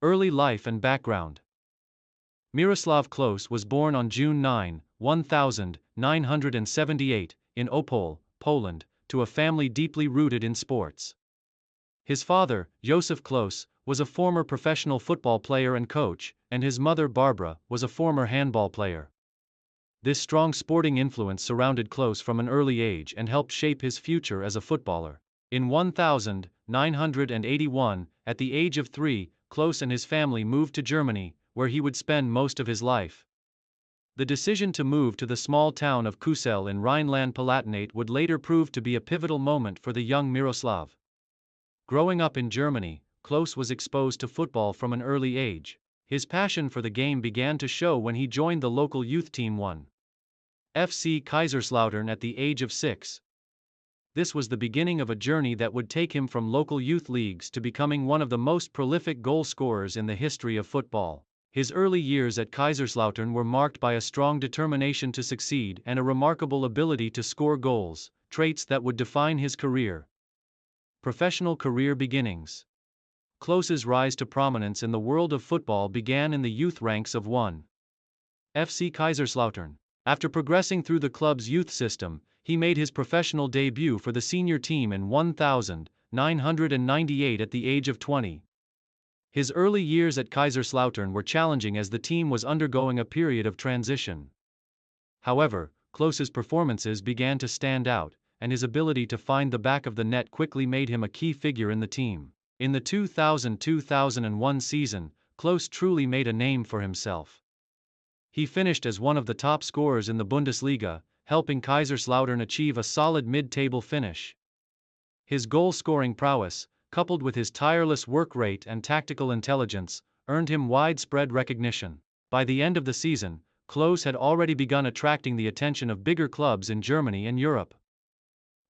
Early life and background. Miroslav Klose was born on June 9, 1978, in Opole, Poland, to a family deeply rooted in sports. His father, Josef Klose, was a former professional football player and coach, and his mother, Barbara, was a former handball player. This strong sporting influence surrounded Klose from an early age and helped shape his future as a footballer. In 1981, at the age of 3, Klose and his family moved to Germany, where he would spend most of his life. The decision to move to the small town of Kusel in Rhineland-Palatinate would later prove to be a pivotal moment for the young Miroslav. Growing up in Germany, Klose was exposed to football from an early age. His passion for the game began to show when he joined the local youth team 1. FC Kaiserslautern at the age of 6. This was the beginning of a journey that would take him from local youth leagues to becoming one of the most prolific goal scorers in the history of football. His early years at Kaiserslautern were marked by a strong determination to succeed and a remarkable ability to score goals, traits that would define his career. Professional career beginnings. Klose's rise to prominence in the world of football began in the youth ranks of 1. FC Kaiserslautern. After progressing through the club's youth system, he made his professional debut for the senior team in 1998 at the age of 20. His early years at Kaiserslautern were challenging as the team was undergoing a period of transition. However, Klose's performances began to stand out, and his ability to find the back of the net quickly made him a key figure in the team. In the 2000-2001 season, Klose truly made a name for himself. He finished as one of the top scorers in the Bundesliga, helping Kaiserslautern achieve a solid mid-table finish. His goal-scoring prowess, coupled with his tireless work rate and tactical intelligence, earned him widespread recognition. By the end of the season, Klose had already begun attracting the attention of bigger clubs in Germany and Europe.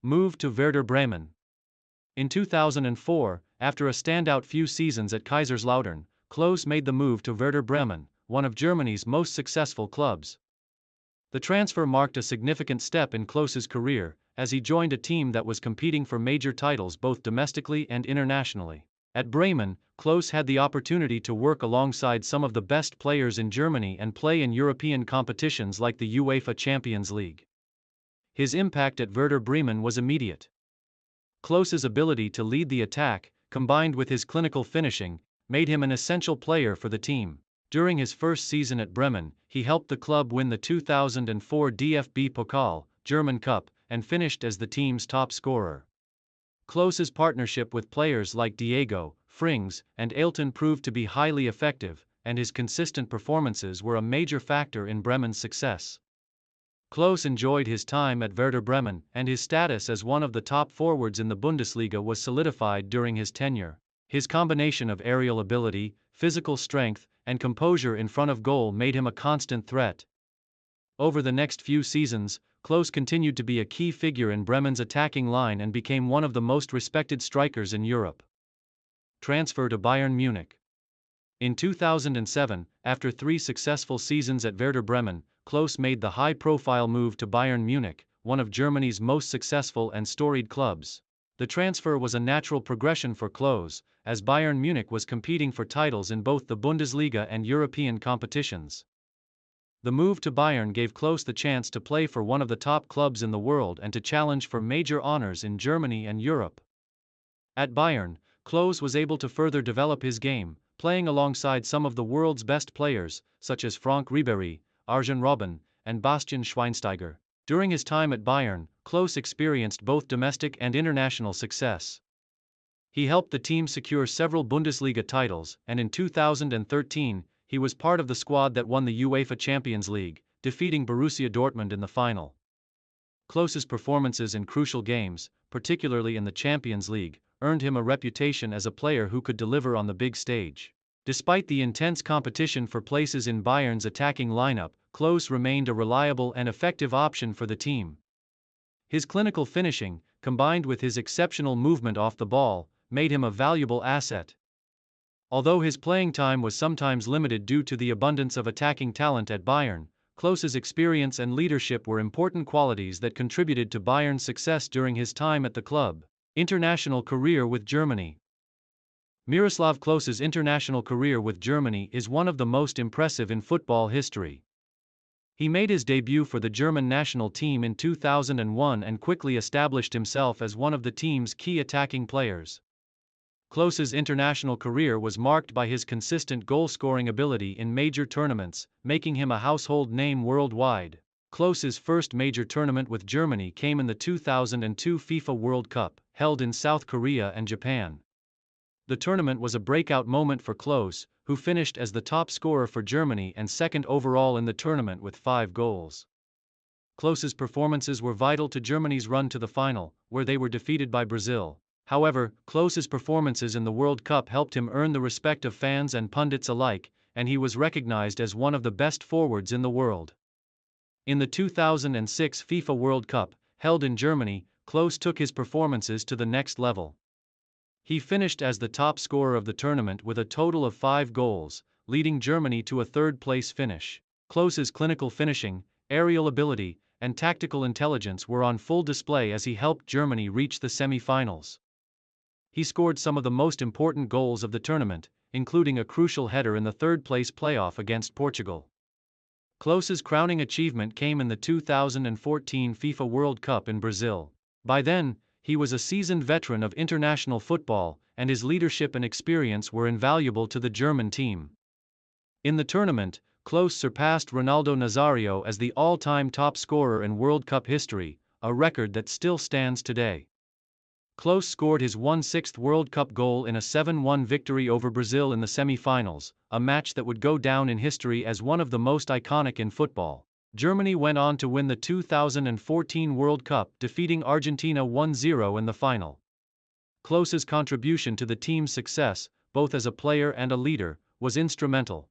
Move to Werder Bremen. In 2004, after a standout few seasons at Kaiserslautern, Klose made the move to Werder Bremen, one of Germany's most successful clubs. The transfer marked a significant step in Klose's career, as he joined a team that was competing for major titles both domestically and internationally. At Bremen, Klose had the opportunity to work alongside some of the best players in Germany and play in European competitions like the UEFA Champions League. His impact at Werder Bremen was immediate. Klose's ability to lead the attack, combined with his clinical finishing, made him an essential player for the team. During his first season at Bremen, he helped the club win the 2004 DFB Pokal, German Cup, and finished as the team's top scorer. Klose's partnership with players like Diego, Frings, and Ailton proved to be highly effective, and his consistent performances were a major factor in Bremen's success. Klose enjoyed his time at Werder Bremen, and his status as one of the top forwards in the Bundesliga was solidified during his tenure. His combination of aerial ability, physical strength, and composure in front of goal made him a constant threat. Over the next few seasons, Klose continued to be a key figure in Bremen's attacking line and became one of the most respected strikers in Europe. Transfer to Bayern Munich. In 2007, after 3 successful seasons at Werder Bremen, Klose made the high-profile move to Bayern Munich, one of Germany's most successful and storied clubs. The transfer was a natural progression for Klose, as Bayern Munich was competing for titles in both the Bundesliga and European competitions. The move to Bayern gave Klose the chance to play for one of the top clubs in the world and to challenge for major honors in Germany and Europe. At Bayern, Klose was able to further develop his game, playing alongside some of the world's best players, such as Franck Ribéry, Arjen Robben, and Bastian Schweinsteiger. During his time at Bayern, Klose experienced both domestic and international success. He helped the team secure several Bundesliga titles, and in 2013, he was part of the squad that won the UEFA Champions League, defeating Borussia Dortmund in the final. Klose's performances in crucial games, particularly in the Champions League, earned him a reputation as a player who could deliver on the big stage. Despite the intense competition for places in Bayern's attacking lineup, Klose remained a reliable and effective option for the team. His clinical finishing, combined with his exceptional movement off the ball, made him a valuable asset. Although his playing time was sometimes limited due to the abundance of attacking talent at Bayern, Klose's experience and leadership were important qualities that contributed to Bayern's success during his time at the club. International career with Germany. Miroslav Klose's international career with Germany is one of the most impressive in football history. He made his debut for the German national team in 2001 and quickly established himself as one of the team's key attacking players. Klose's international career was marked by his consistent goal-scoring ability in major tournaments, making him a household name worldwide. Klose's first major tournament with Germany came in the 2002 FIFA World Cup, held in South Korea and Japan. The tournament was a breakout moment for Klose, who finished as the top scorer for Germany and second overall in the tournament with 5 goals. Klose's performances were vital to Germany's run to the final, where they were defeated by Brazil. However, Klose's performances in the World Cup helped him earn the respect of fans and pundits alike, and he was recognized as one of the best forwards in the world. In the 2006 FIFA World Cup, held in Germany, Klose took his performances to the next level. He finished as the top scorer of the tournament with a total of 5 goals, leading Germany to a third-place finish. Klose's clinical finishing, aerial ability, and tactical intelligence were on full display as he helped Germany reach the semi-finals. He scored some of the most important goals of the tournament, including a crucial header in the third-place playoff against Portugal. Klose's crowning achievement came in the 2014 FIFA World Cup in Brazil. By then, he was a seasoned veteran of international football, and his leadership and experience were invaluable to the German team. In the tournament, Klose surpassed Ronaldo Nazario as the all-time top scorer in World Cup history, a record that still stands today. Klose scored his 1/6th World Cup goal in a 7-1 victory over Brazil in the semi-finals, a match that would go down in history as one of the most iconic in football. Germany went on to win the 2014 World Cup, defeating Argentina 1-0 in the final. Klose's contribution to the team's success, both as a player and a leader, was instrumental.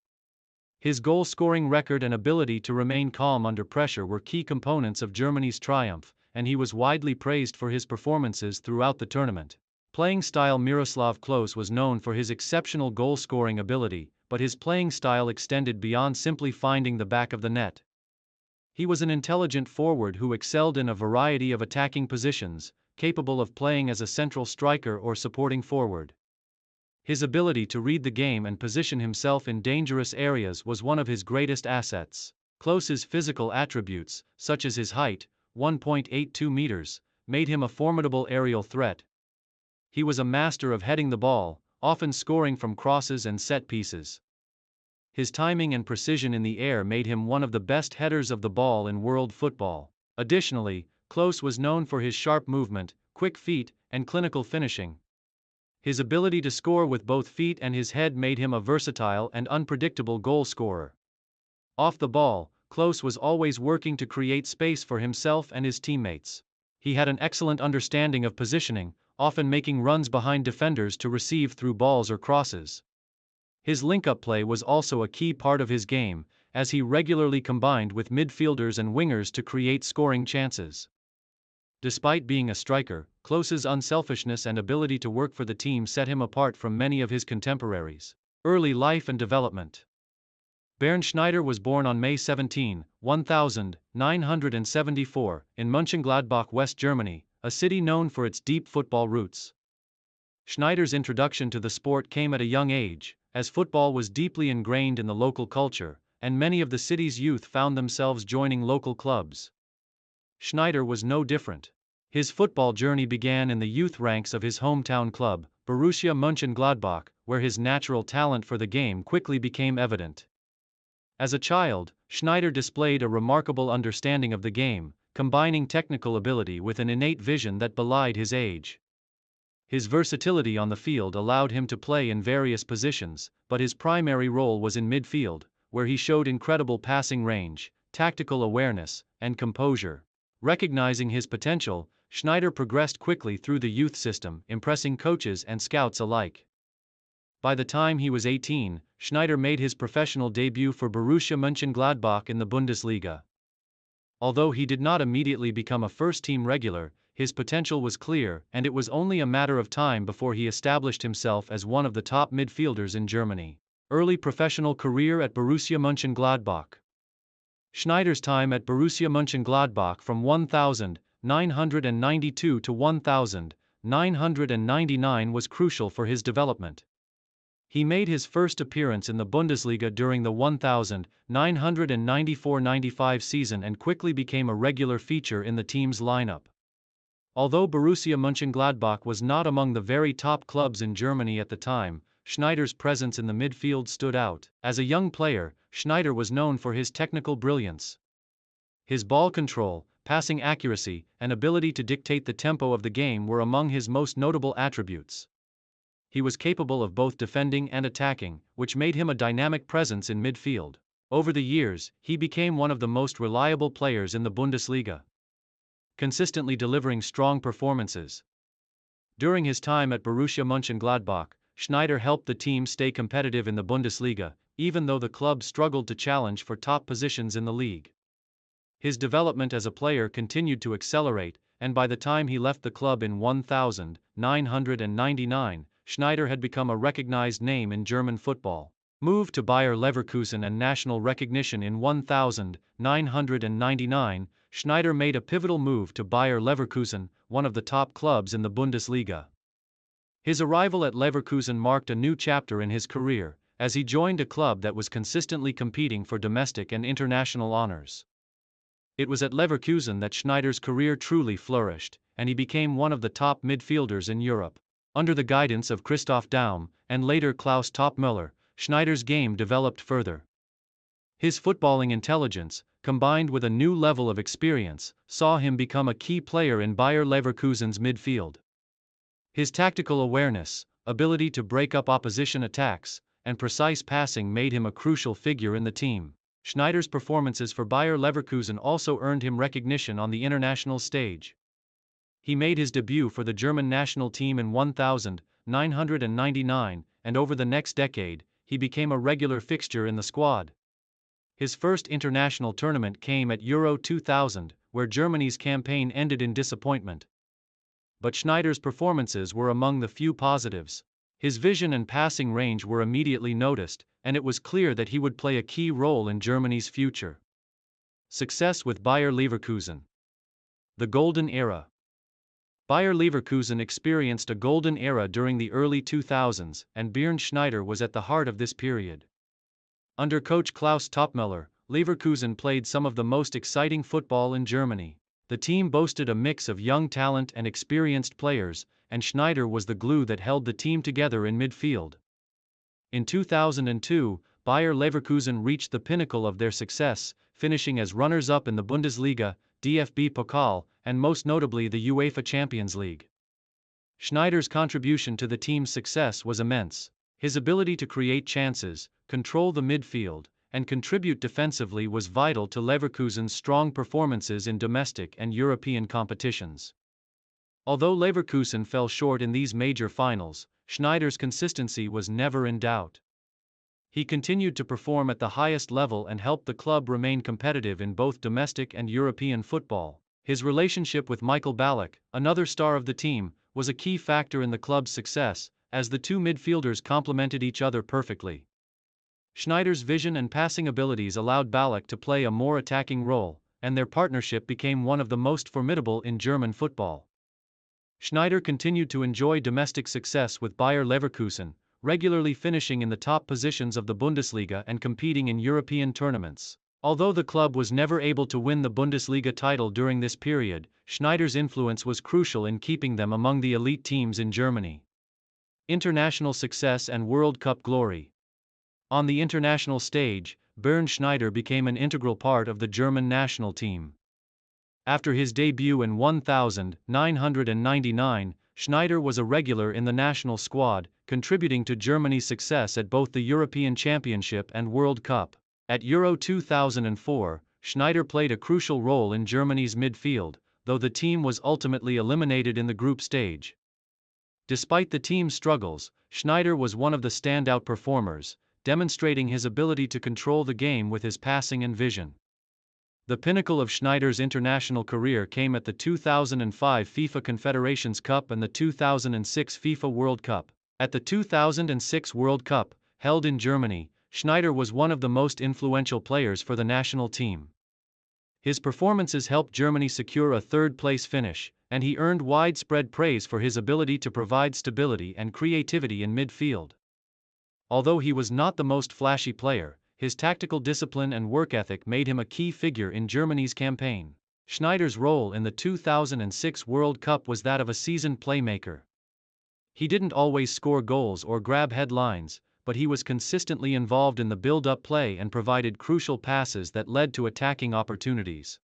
His goal-scoring record and ability to remain calm under pressure were key components of Germany's triumph, and he was widely praised for his performances throughout the tournament. Playing style: Miroslav Klose was known for his exceptional goal-scoring ability, but his playing style extended beyond simply finding the back of the net. He was an intelligent forward who excelled in a variety of attacking positions, capable of playing as a central striker or supporting forward. His ability to read the game and position himself in dangerous areas was one of his greatest assets. Klose's physical attributes, such as his height, 1.82 meters, made him a formidable aerial threat. He was a master of heading the ball, often scoring from crosses and set pieces. His timing and precision in the air made him one of the best headers of the ball in world football. Additionally, Klose was known for his sharp movement, quick feet, and clinical finishing. His ability to score with both feet and his head made him a versatile and unpredictable goal scorer. Off the ball, Klose was always working to create space for himself and his teammates. He had an excellent understanding of positioning, often making runs behind defenders to receive through balls or crosses. His link-up play was also a key part of his game, as he regularly combined with midfielders and wingers to create scoring chances. Despite being a striker, Klose's unselfishness and ability to work for the team set him apart from many of his contemporaries. Early life and development. Bernd Schneider was born on May 17, 1974, in Mönchengladbach, West Germany, a city known for its deep football roots. Schneider's introduction to the sport came at a young age, as football was deeply ingrained in the local culture, and many of the city's youth found themselves joining local clubs. Schneider was no different. His football journey began in the youth ranks of his hometown club, Borussia Mönchengladbach, where his natural talent for the game quickly became evident. As a child, Schneider displayed a remarkable understanding of the game, combining technical ability with an innate vision that belied his age. His versatility on the field allowed him to play in various positions, but his primary role was in midfield, where he showed incredible passing range, tactical awareness, and composure. Recognizing his potential, Schneider progressed quickly through the youth system, impressing coaches and scouts alike. By the time he was 18, Schneider made his professional debut for Borussia Mönchengladbach in the Bundesliga. Although he did not immediately become a first-team regular, his potential was clear, and it was only a matter of time before he established himself as one of the top midfielders in Germany. Early professional career at Borussia Mönchengladbach. Schneider's time at Borussia Mönchengladbach from 1992 to 1999 was crucial for his development. He made his first appearance in the Bundesliga during the 1994-95 season and quickly became a regular feature in the team's lineup. Although Borussia Mönchengladbach was not among the very top clubs in Germany at the time, Schneider's presence in the midfield stood out. As a young player, Schneider was known for his technical brilliance. His ball control, passing accuracy, and ability to dictate the tempo of the game were among his most notable attributes. He was capable of both defending and attacking, which made him a dynamic presence in midfield. Over the years, he became one of the most reliable players in the Bundesliga, consistently delivering strong performances. During his time at Borussia Mönchengladbach, Schneider helped the team stay competitive in the Bundesliga, even though the club struggled to challenge for top positions in the league. His development as a player continued to accelerate, and by the time he left the club in 1999, Schneider had become a recognized name in German football. Moved to Bayer Leverkusen and national recognition in 1999, Schneider made a pivotal move to Bayer Leverkusen, one of the top clubs in the Bundesliga. His arrival at Leverkusen marked a new chapter in his career, as he joined a club that was consistently competing for domestic and international honors. It was at Leverkusen that Schneider's career truly flourished, and he became one of the top midfielders in Europe. Under the guidance of Christoph Daum, and later Klaus Toppmöller, Schneider's game developed further. His footballing intelligence, combined with a new level of experience, saw him become a key player in Bayer Leverkusen's midfield. His tactical awareness, ability to break up opposition attacks, and precise passing made him a crucial figure in the team. Schneider's performances for Bayer Leverkusen also earned him recognition on the international stage. He made his debut for the German national team in 1999, and over the next decade, he became a regular fixture in the squad. His first international tournament came at Euro 2000, where Germany's campaign ended in disappointment. But Schneider's performances were among the few positives. His vision and passing range were immediately noticed, and it was clear that he would play a key role in Germany's future. Success with Bayer Leverkusen. The Golden Era. Bayer Leverkusen experienced a golden era during the early 2000s, and Bernd Schneider was at the heart of this period. Under coach Klaus Toppmöller, Leverkusen played some of the most exciting football in Germany. The team boasted a mix of young talent and experienced players, and Schneider was the glue that held the team together in midfield. In 2002, Bayer Leverkusen reached the pinnacle of their success, finishing as runners-up in the Bundesliga, DFB Pokal, and most notably the UEFA Champions League. Schneider's contribution to the team's success was immense. His ability to create chances, control the midfield, and contribute defensively was vital to Leverkusen's strong performances in domestic and European competitions. Although Leverkusen fell short in these major finals, Schneider's consistency was never in doubt. He continued to perform at the highest level and helped the club remain competitive in both domestic and European football. His relationship with Michael Ballack, another star of the team, was a key factor in the club's success, as the two midfielders complemented each other perfectly. Schneider's vision and passing abilities allowed Ballack to play a more attacking role, and their partnership became one of the most formidable in German football. Schneider continued to enjoy domestic success with Bayer Leverkusen, regularly finishing in the top positions of the Bundesliga and competing in European tournaments. Although the club was never able to win the Bundesliga title during this period, Schneider's influence was crucial in keeping them among the elite teams in Germany. International success and World Cup glory. On the international stage, Bernd Schneider became an integral part of the German national team. After his debut in 1999, Schneider was a regular in the national squad, contributing to Germany's success at both the European Championship and World Cup. At Euro 2004, Schneider played a crucial role in Germany's midfield, though the team was ultimately eliminated in the group stage. Despite the team's struggles, Schneider was one of the standout performers, demonstrating his ability to control the game with his passing and vision. The pinnacle of Schneider's international career came at the 2005 FIFA Confederations Cup and the 2006 FIFA World Cup. At the 2006 World Cup, held in Germany, Schneider was one of the most influential players for the national team. His performances helped Germany secure a third-place finish, and he earned widespread praise for his ability to provide stability and creativity in midfield. Although he was not the most flashy player, his tactical discipline and work ethic made him a key figure in Germany's campaign. Schneider's role in the 2006 World Cup was that of a seasoned playmaker. He didn't always score goals or grab headlines, but he was consistently involved in the build-up play and provided crucial passes that led to attacking opportunities.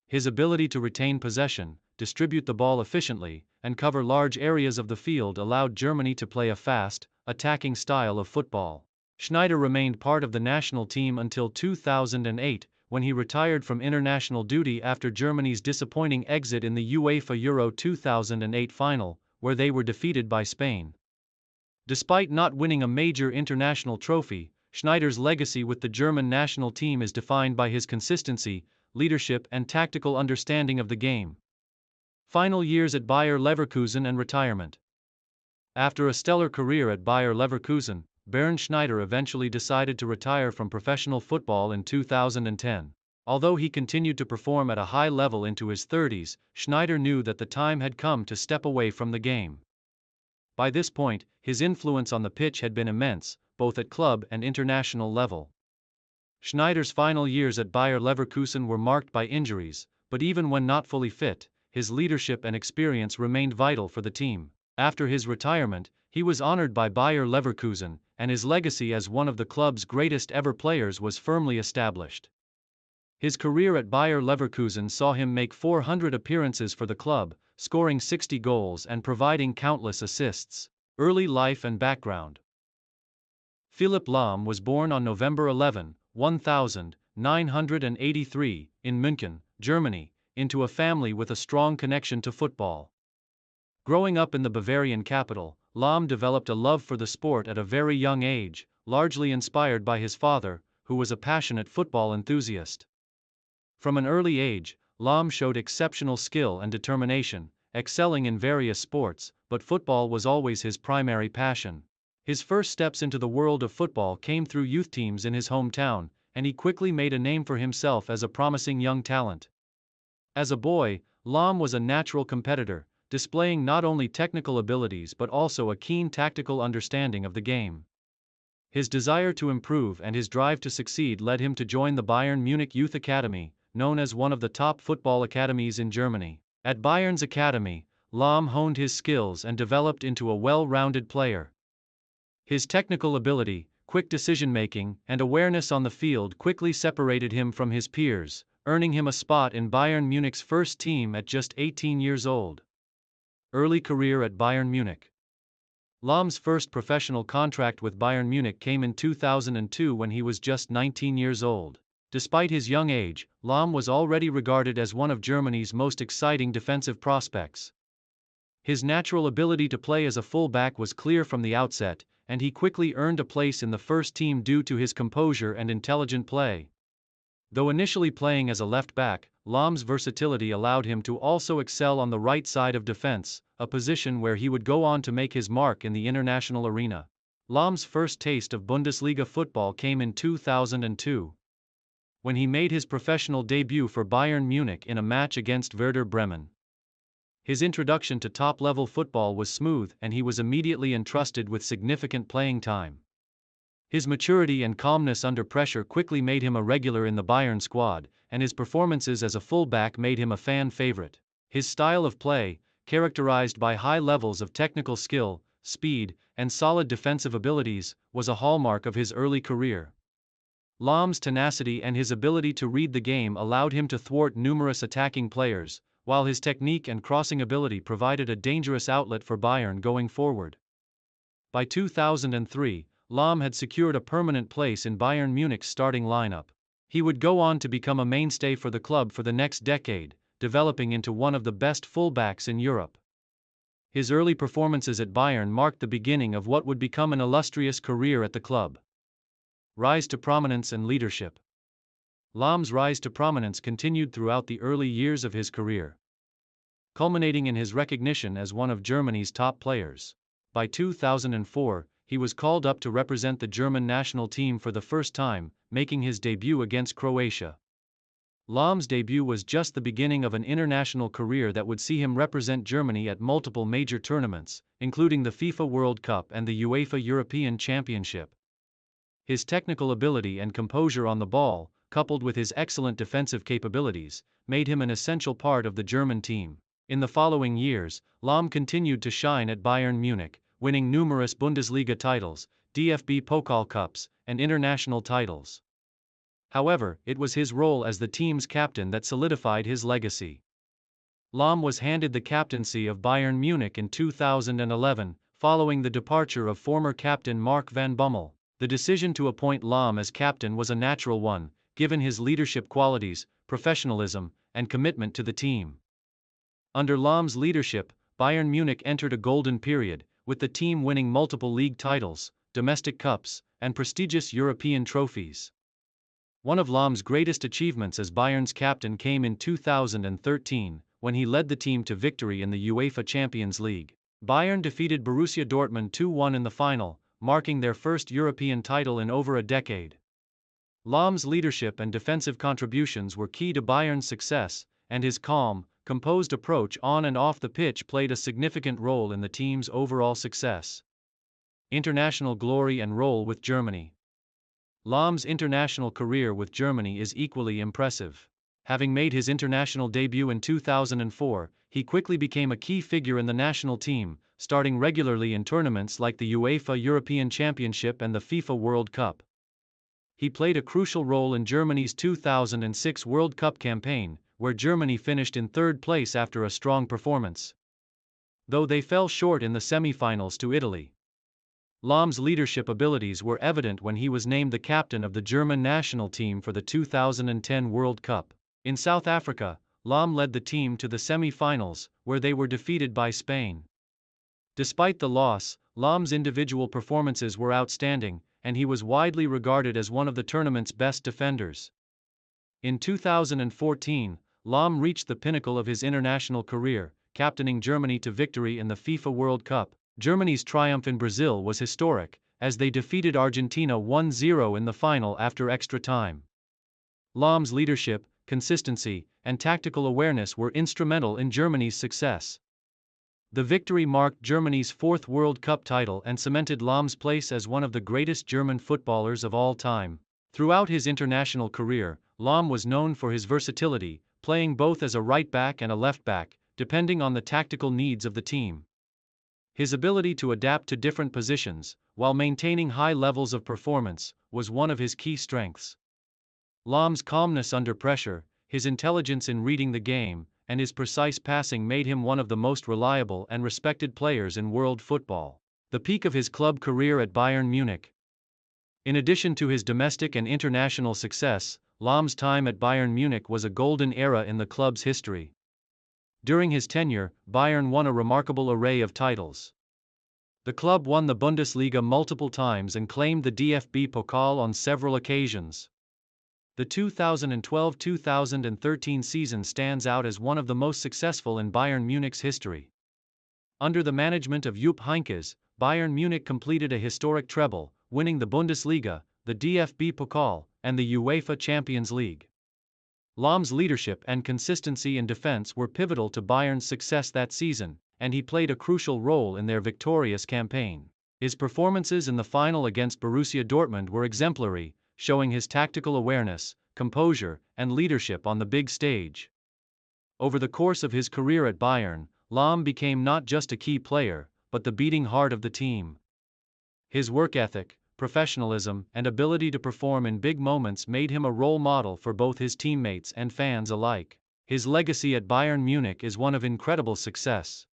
His ability to retain possession, distribute the ball efficiently, and cover large areas of the field allowed Germany to play a fast, attacking style of football. Schneider remained part of the national team until 2008, when he retired from international duty after Germany's disappointing exit in the UEFA Euro 2008 final, where they were defeated by Spain. Despite not winning a major international trophy, Schneider's legacy with the German national team is defined by his consistency, leadership and tactical understanding of the game. Final years at Bayer Leverkusen and retirement. After a stellar career at Bayer Leverkusen, Bernd Schneider eventually decided to retire from professional football in 2010. Although he continued to perform at a high level into his 30s, Schneider knew that the time had come to step away from the game. By this point, his influence on the pitch had been immense, both at club and international level. Schneider's final years at Bayer Leverkusen were marked by injuries, but even when not fully fit, his leadership and experience remained vital for the team. After his retirement, he was honored by Bayer Leverkusen, and his legacy as one of the club's greatest ever players was firmly established. His career at Bayer Leverkusen saw him make 400 appearances for the club, scoring 60 goals and providing countless assists. Early life and background. Philipp Lahm was born on November 11, 1983, in München, Germany, into a family with a strong connection to football. Growing up in the Bavarian capital, Lahm developed a love for the sport at a very young age, largely inspired by his father, who was a passionate football enthusiast. From an early age, Lahm showed exceptional skill and determination, excelling in various sports, but football was always his primary passion. His first steps into the world of football came through youth teams in his hometown, and he quickly made a name for himself as a promising young talent. As a boy, Lahm was a natural competitor, displaying not only technical abilities but also a keen tactical understanding of the game. His desire to improve and his drive to succeed led him to join the Bayern Munich Youth Academy, known as one of the top football academies in Germany. At Bayern's academy, Lahm honed his skills and developed into a well-rounded player. His technical ability, quick decision-making, and awareness on the field quickly separated him from his peers, earning him a spot in Bayern Munich's first team at just 18 years old. Early career at Bayern Munich. Lahm's first professional contract with Bayern Munich came in 2002 when he was just 19 years old. Despite his young age, Lahm was already regarded as one of Germany's most exciting defensive prospects. His natural ability to play as a full-back was clear from the outset, and he quickly earned a place in the first team due to his composure and intelligent play. Though initially playing as a left-back, Lahm's versatility allowed him to also excel on the right side of defense, a position where he would go on to make his mark in the international arena. Lahm's first taste of Bundesliga football came in 2002. When he made his professional debut for Bayern Munich in a match against Werder Bremen. His introduction to top-level football was smooth and he was immediately entrusted with significant playing time. His maturity and calmness under pressure quickly made him a regular in the Bayern squad, and his performances as a full-back made him a fan favorite. His style of play, characterized by high levels of technical skill, speed, and solid defensive abilities, was a hallmark of his early career. Lahm's tenacity and his ability to read the game allowed him to thwart numerous attacking players, while his technique and crossing ability provided a dangerous outlet for Bayern going forward. By 2003, Lahm had secured a permanent place in Bayern Munich's starting lineup. He would go on to become a mainstay for the club for the next decade, developing into one of the best fullbacks in Europe. His early performances at Bayern marked the beginning of what would become an illustrious career at the club. Rise to prominence and leadership. Lahm's rise to prominence continued throughout the early years of his career, culminating in his recognition as one of Germany's top players. By 2004, he was called up to represent the German national team for the first time, making his debut against Croatia. Lahm's debut was just the beginning of an international career that would see him represent Germany at multiple major tournaments, including the FIFA World Cup and the UEFA European Championship. His technical ability and composure on the ball, coupled with his excellent defensive capabilities, made him an essential part of the German team. In the following years, Lahm continued to shine at Bayern Munich, winning numerous Bundesliga titles, DFB Pokal Cups, and international titles. However, it was his role as the team's captain that solidified his legacy. Lahm was handed the captaincy of Bayern Munich in 2011, following the departure of former captain Mark van Bommel. The decision to appoint Lahm as captain was a natural one, given his leadership qualities, professionalism, and commitment to the team. Under Lahm's leadership, Bayern Munich entered a golden period, with the team winning multiple league titles, domestic cups, and prestigious European trophies. One of Lahm's greatest achievements as Bayern's captain came in 2013, when he led the team to victory in the UEFA Champions League. Bayern defeated Borussia Dortmund 2-1 in the final, marking their first European title in over a decade. Lahm's leadership and defensive contributions were key to Bayern's success, and his calm, composed approach on and off the pitch played a significant role in the team's overall success. International glory and role with Germany. Lahm's international career with Germany is equally impressive. Having made his international debut in 2004, he quickly became a key figure in the national team, starting regularly in tournaments like the UEFA European Championship and the FIFA World Cup. He played a crucial role in Germany's 2006 World Cup campaign, where Germany finished in third place after a strong performance, though they fell short in the semi-finals to Italy. Lahm's leadership abilities were evident when he was named the captain of the German national team for the 2010 World Cup. In South Africa, Lahm led the team to the semi-finals, where they were defeated by Spain. Despite the loss, Lahm's individual performances were outstanding, and he was widely regarded as one of the tournament's best defenders. In 2014, Lahm reached the pinnacle of his international career, captaining Germany to victory in the FIFA World Cup. Germany's triumph in Brazil was historic, as they defeated Argentina 1-0 in the final after extra time. Lahm's leadership, consistency, and tactical awareness were instrumental in Germany's success. The victory marked Germany's fourth World Cup title and cemented Lahm's place as one of the greatest German footballers of all time. Throughout his international career, Lahm was known for his versatility, playing both as a right back and a left back, depending on the tactical needs of the team. His ability to adapt to different positions, while maintaining high levels of performance, was one of his key strengths. Lahm's calmness under pressure, his intelligence in reading the game, and his precise passing made him one of the most reliable and respected players in world football. The peak of his club career at Bayern Munich. In addition to his domestic and international success, Lahm's time at Bayern Munich was a golden era in the club's history. During his tenure, Bayern won a remarkable array of titles. The club won the Bundesliga multiple times and claimed the DFB Pokal on several occasions. The 2012-2013 season stands out as one of the most successful in Bayern Munich's history. Under the management of Jupp Heynckes, Bayern Munich completed a historic treble, winning the Bundesliga, the DFB Pokal, and the UEFA Champions League. Lahm's leadership and consistency in defense were pivotal to Bayern's success that season, and he played a crucial role in their victorious campaign. His performances in the final against Borussia Dortmund were exemplary, showing his tactical awareness, composure, and leadership on the big stage. Over the course of his career at Bayern, Lahm became not just a key player, but the beating heart of the team. His work ethic, professionalism, and ability to perform in big moments made him a role model for both his teammates and fans alike. His legacy at Bayern Munich is one of incredible success.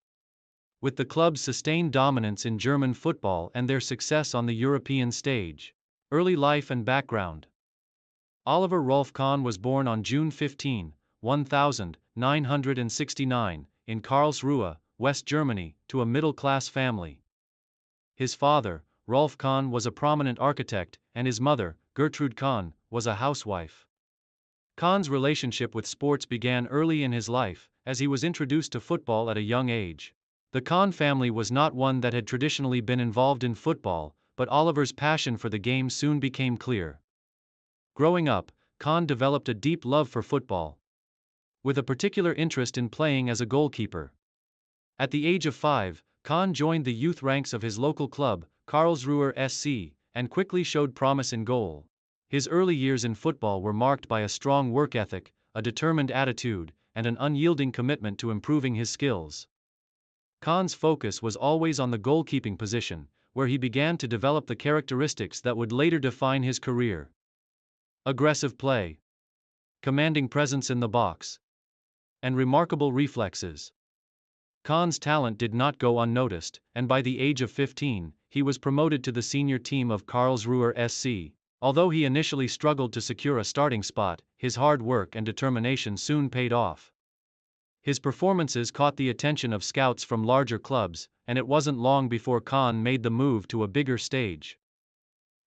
With the club's sustained dominance in German football and their success on the European stage. Early life and background. Oliver Rolf Kahn was born on June 15, 1969, in Karlsruhe, West Germany, to a middle-class family. His father, Rolf Kahn, was a prominent architect, and his mother, Gertrude Kahn, was a housewife. Kahn's relationship with sports began early in his life, as he was introduced to football at a young age. The Kahn family was not one that had traditionally been involved in football, but Oliver's passion for the game soon became clear. Growing up, Kahn developed a deep love for football, with a particular interest in playing as a goalkeeper. At the age of 5, Kahn joined the youth ranks of his local club, Karlsruher SC, and quickly showed promise in goal. His early years in football were marked by a strong work ethic, a determined attitude, and an unyielding commitment to improving his skills. Kahn's focus was always on the goalkeeping position, where he began to develop the characteristics that would later define his career. Aggressive play, commanding presence in the box, and remarkable reflexes. Kahn's talent did not go unnoticed, and by the age of 15, he was promoted to the senior team of Karlsruher SC. Although he initially struggled to secure a starting spot, his hard work and determination soon paid off. His performances caught the attention of scouts from larger clubs, and it wasn't long before Kahn made the move to a bigger stage.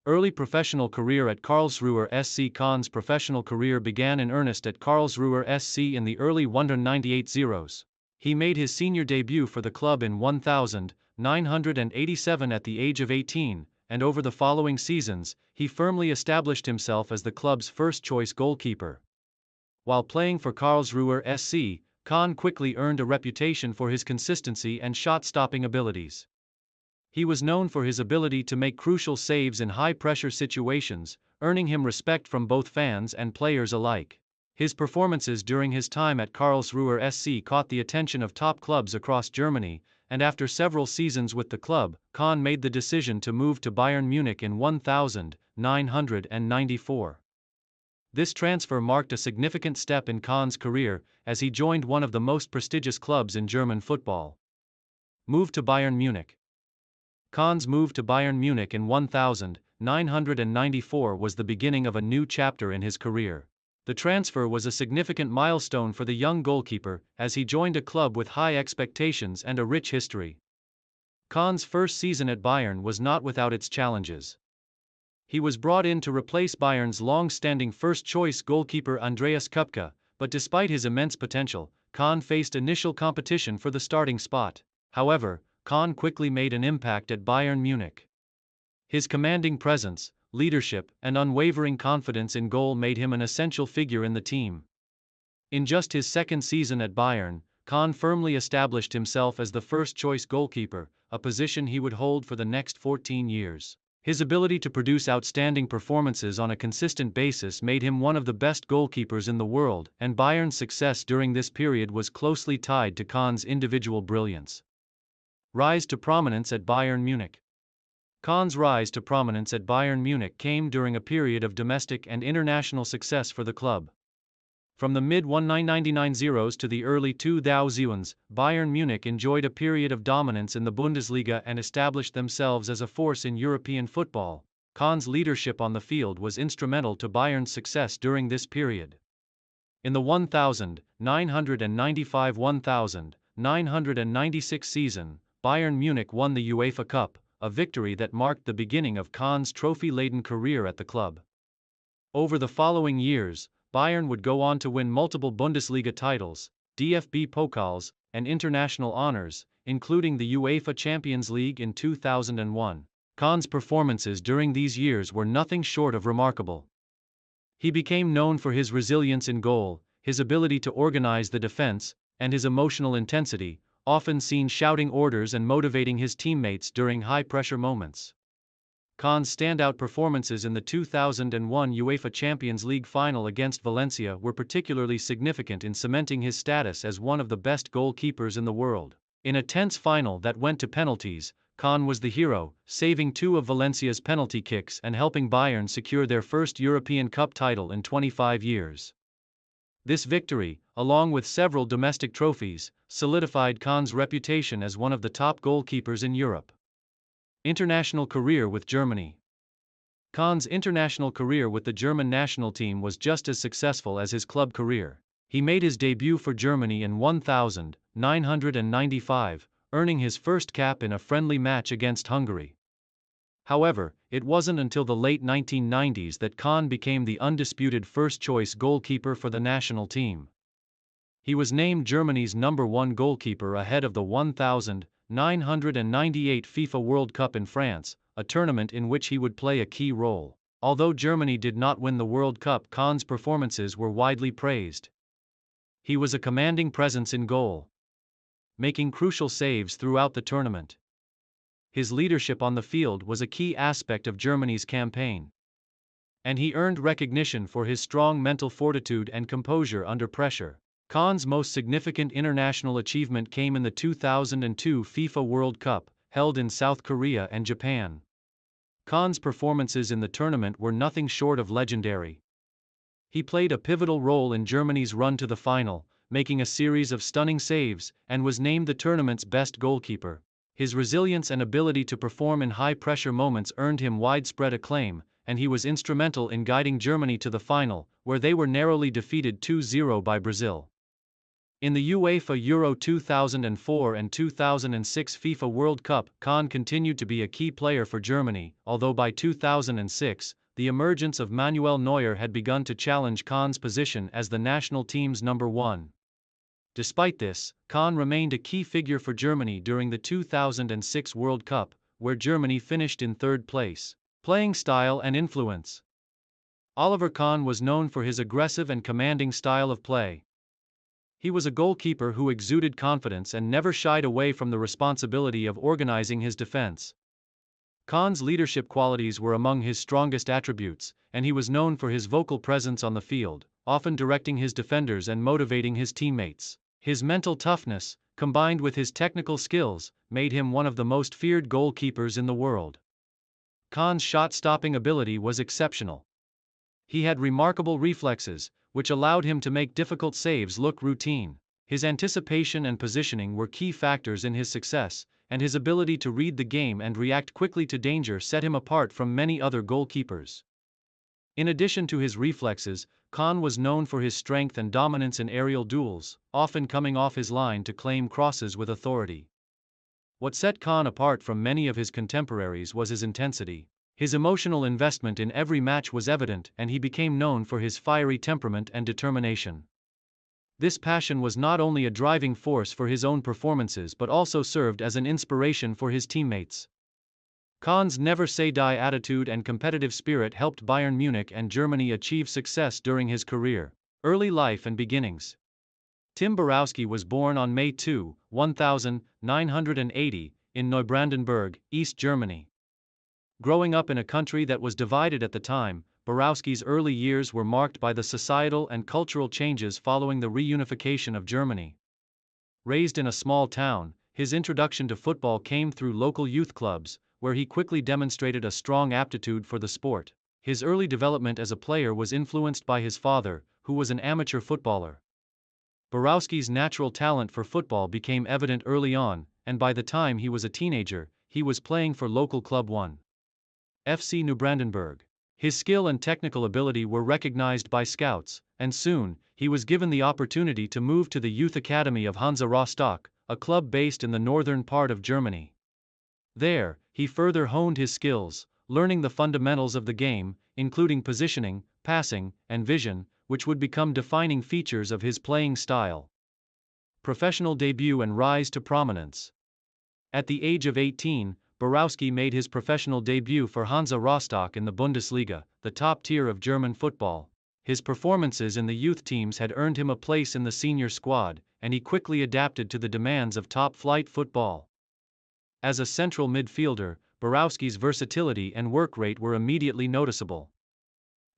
Early professional career at Karlsruher SC. Kahn's professional career began in earnest at Karlsruher SC in the early 1998s. He made his senior debut for the club in 1987 at the age of 18, and over the following seasons, he firmly established himself as the club's first-choice goalkeeper. While playing for Karlsruher SC, Kahn quickly earned a reputation for his consistency and shot-stopping abilities. He was known for his ability to make crucial saves in high-pressure situations, earning him respect from both fans and players alike. His performances during his time at Karlsruher SC caught the attention of top clubs across Germany, and after several seasons with the club, Kahn made the decision to move to Bayern Munich in 1994. This transfer marked a significant step in Kahn's career, as he joined one of the most prestigious clubs in German football. Move to Bayern Munich. Kahn's move to Bayern Munich in 1994 was the beginning of a new chapter in his career. The transfer was a significant milestone for the young goalkeeper, as he joined a club with high expectations and a rich history. Kahn's first season at Bayern was not without its challenges. He was brought in to replace Bayern's long-standing first-choice goalkeeper Andreas Kupke, but despite his immense potential, Kahn faced initial competition for the starting spot. However, Kahn quickly made an impact at Bayern Munich. His commanding presence, leadership, and unwavering confidence in goal made him an essential figure in the team. In just his second season at Bayern, Kahn firmly established himself as the first-choice goalkeeper, a position he would hold for the next 14 years. His ability to produce outstanding performances on a consistent basis made him one of the best goalkeepers in the world, and Bayern's success during this period was closely tied to Kahn's individual brilliance. Rise to prominence at Bayern Munich. Kahn's rise to prominence at Bayern Munich came during a period of domestic and international success for the club. From the mid-1999s to the early 2000s, Bayern Munich enjoyed a period of dominance in the Bundesliga and established themselves as a force in European football. Kahn's leadership on the field was instrumental to Bayern's success during this period. In the 1995-1996 season, Bayern Munich won the UEFA Cup, a victory that marked the beginning of Kahn's trophy-laden career at the club. Over the following years, Bayern would go on to win multiple Bundesliga titles, DFB Pokals, and international honors, including the UEFA Champions League in 2001. Kahn's performances during these years were nothing short of remarkable. He became known for his resilience in goal, his ability to organize the defense, and his emotional intensity, often seen shouting orders and motivating his teammates during high-pressure moments. Kahn's standout performances in the 2001 UEFA Champions League final against Valencia were particularly significant in cementing his status as one of the best goalkeepers in the world. In a tense final that went to penalties, Kahn was the hero, saving 2 of Valencia's penalty kicks and helping Bayern secure their first European Cup title in 25 years. This victory, along with several domestic trophies, solidified Kahn's reputation as one of the top goalkeepers in Europe. International career with Germany. Kahn's international career with the German national team was just as successful as his club career. He made his debut for Germany in 1995, earning his first cap in a friendly match against Hungary. However, it wasn't until the late 1990s that Kahn became the undisputed first-choice goalkeeper for the national team. He was named Germany's #1 goalkeeper ahead of the 1998 FIFA World Cup in France, a tournament in which he would play a key role. Although Germany did not win the World Cup, Kahn's performances were widely praised. He was a commanding presence in goal, making crucial saves throughout the tournament. His leadership on the field was a key aspect of Germany's campaign, and he earned recognition for his strong mental fortitude and composure under pressure. Kahn's most significant international achievement came in the 2002 FIFA World Cup, held in South Korea and Japan. Kahn's performances in the tournament were nothing short of legendary. He played a pivotal role in Germany's run to the final, making a series of stunning saves, and was named the tournament's best goalkeeper. His resilience and ability to perform in high-pressure moments earned him widespread acclaim, and he was instrumental in guiding Germany to the final, where they were narrowly defeated 2-0 by Brazil. In the UEFA Euro 2004 and 2006 FIFA World Cup, Kahn continued to be a key player for Germany, although by 2006, the emergence of Manuel Neuer had begun to challenge Kahn's position as the national team's number one. Despite this, Kahn remained a key figure for Germany during the 2006 World Cup, where Germany finished in third place. Playing style and influence. Oliver Kahn was known for his aggressive and commanding style of play. He was a goalkeeper who exuded confidence and never shied away from the responsibility of organizing his defense. Kahn's leadership qualities were among his strongest attributes, and he was known for his vocal presence on the field, often directing his defenders and motivating his teammates. His mental toughness, combined with his technical skills, made him one of the most feared goalkeepers in the world. Kahn's shot-stopping ability was exceptional. He had remarkable reflexes, which allowed him to make difficult saves look routine. His anticipation and positioning were key factors in his success, and his ability to read the game and react quickly to danger set him apart from many other goalkeepers. In addition to his reflexes, Kahn was known for his strength and dominance in aerial duels, often coming off his line to claim crosses with authority. What set Kahn apart from many of his contemporaries was his intensity. His emotional investment in every match was evident, and he became known for his fiery temperament and determination. This passion was not only a driving force for his own performances but also served as an inspiration for his teammates. Kahn's never-say-die attitude and competitive spirit helped Bayern Munich and Germany achieve success during his career. Early life and beginnings. Tim Borowski was born on May 2, 1980, in Neubrandenburg, East Germany. Growing up in a country that was divided at the time, Borowski's early years were marked by the societal and cultural changes following the reunification of Germany. Raised in a small town, his introduction to football came through local youth clubs, where he quickly demonstrated a strong aptitude for the sport. His early development as a player was influenced by his father, who was an amateur footballer. Borowski's natural talent for football became evident early on, and by the time he was a teenager, he was playing for local Club 1. FC Neubrandenburg. His skill and technical ability were recognized by scouts, and soon, he was given the opportunity to move to the youth academy of Hansa Rostock, a club based in the northern part of Germany. There, he further honed his skills, learning the fundamentals of the game, including positioning, passing, and vision, which would become defining features of his playing style. Professional debut and rise to prominence. At the age of 18, Borowski made his professional debut for Hansa Rostock in the Bundesliga, the top tier of German football. His performances in the youth teams had earned him a place in the senior squad, and he quickly adapted to the demands of top-flight football. As a central midfielder, Borowski's versatility and work rate were immediately noticeable.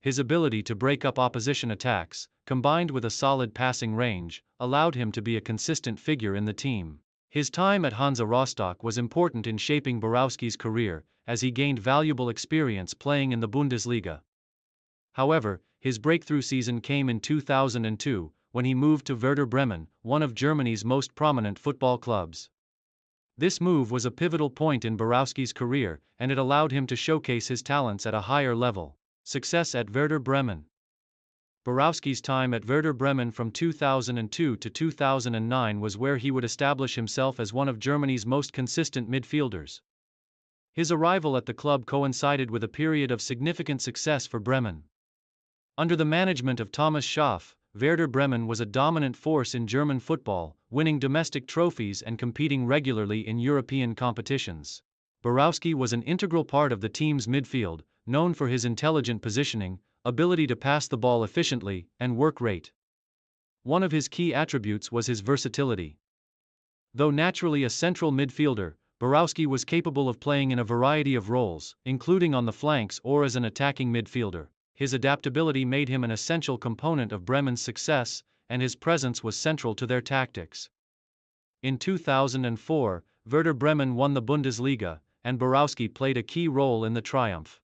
His ability to break up opposition attacks, combined with a solid passing range, allowed him to be a consistent figure in the team. His time at Hansa Rostock was important in shaping Borowski's career, as he gained valuable experience playing in the Bundesliga. However, his breakthrough season came in 2002, when he moved to Werder Bremen, one of Germany's most prominent football clubs. This move was a pivotal point in Borowski's career, and it allowed him to showcase his talents at a higher level. Success at Werder Bremen. Borowski's time at Werder Bremen from 2002 to 2009 was where he would establish himself as one of Germany's most consistent midfielders. His arrival at the club coincided with a period of significant success for Bremen. Under the management of Thomas Schaaf, Werder Bremen was a dominant force in German football, winning domestic trophies and competing regularly in European competitions. Borowski was an integral part of the team's midfield, known for his intelligent positioning, ability to pass the ball efficiently, and work rate. One of his key attributes was his versatility. Though naturally a central midfielder, Borowski was capable of playing in a variety of roles, including on the flanks or as an attacking midfielder. His adaptability made him an essential component of Bremen's success, and his presence was central to their tactics. In 2004, Werder Bremen won the Bundesliga, and Borowski played a key role in the triumph.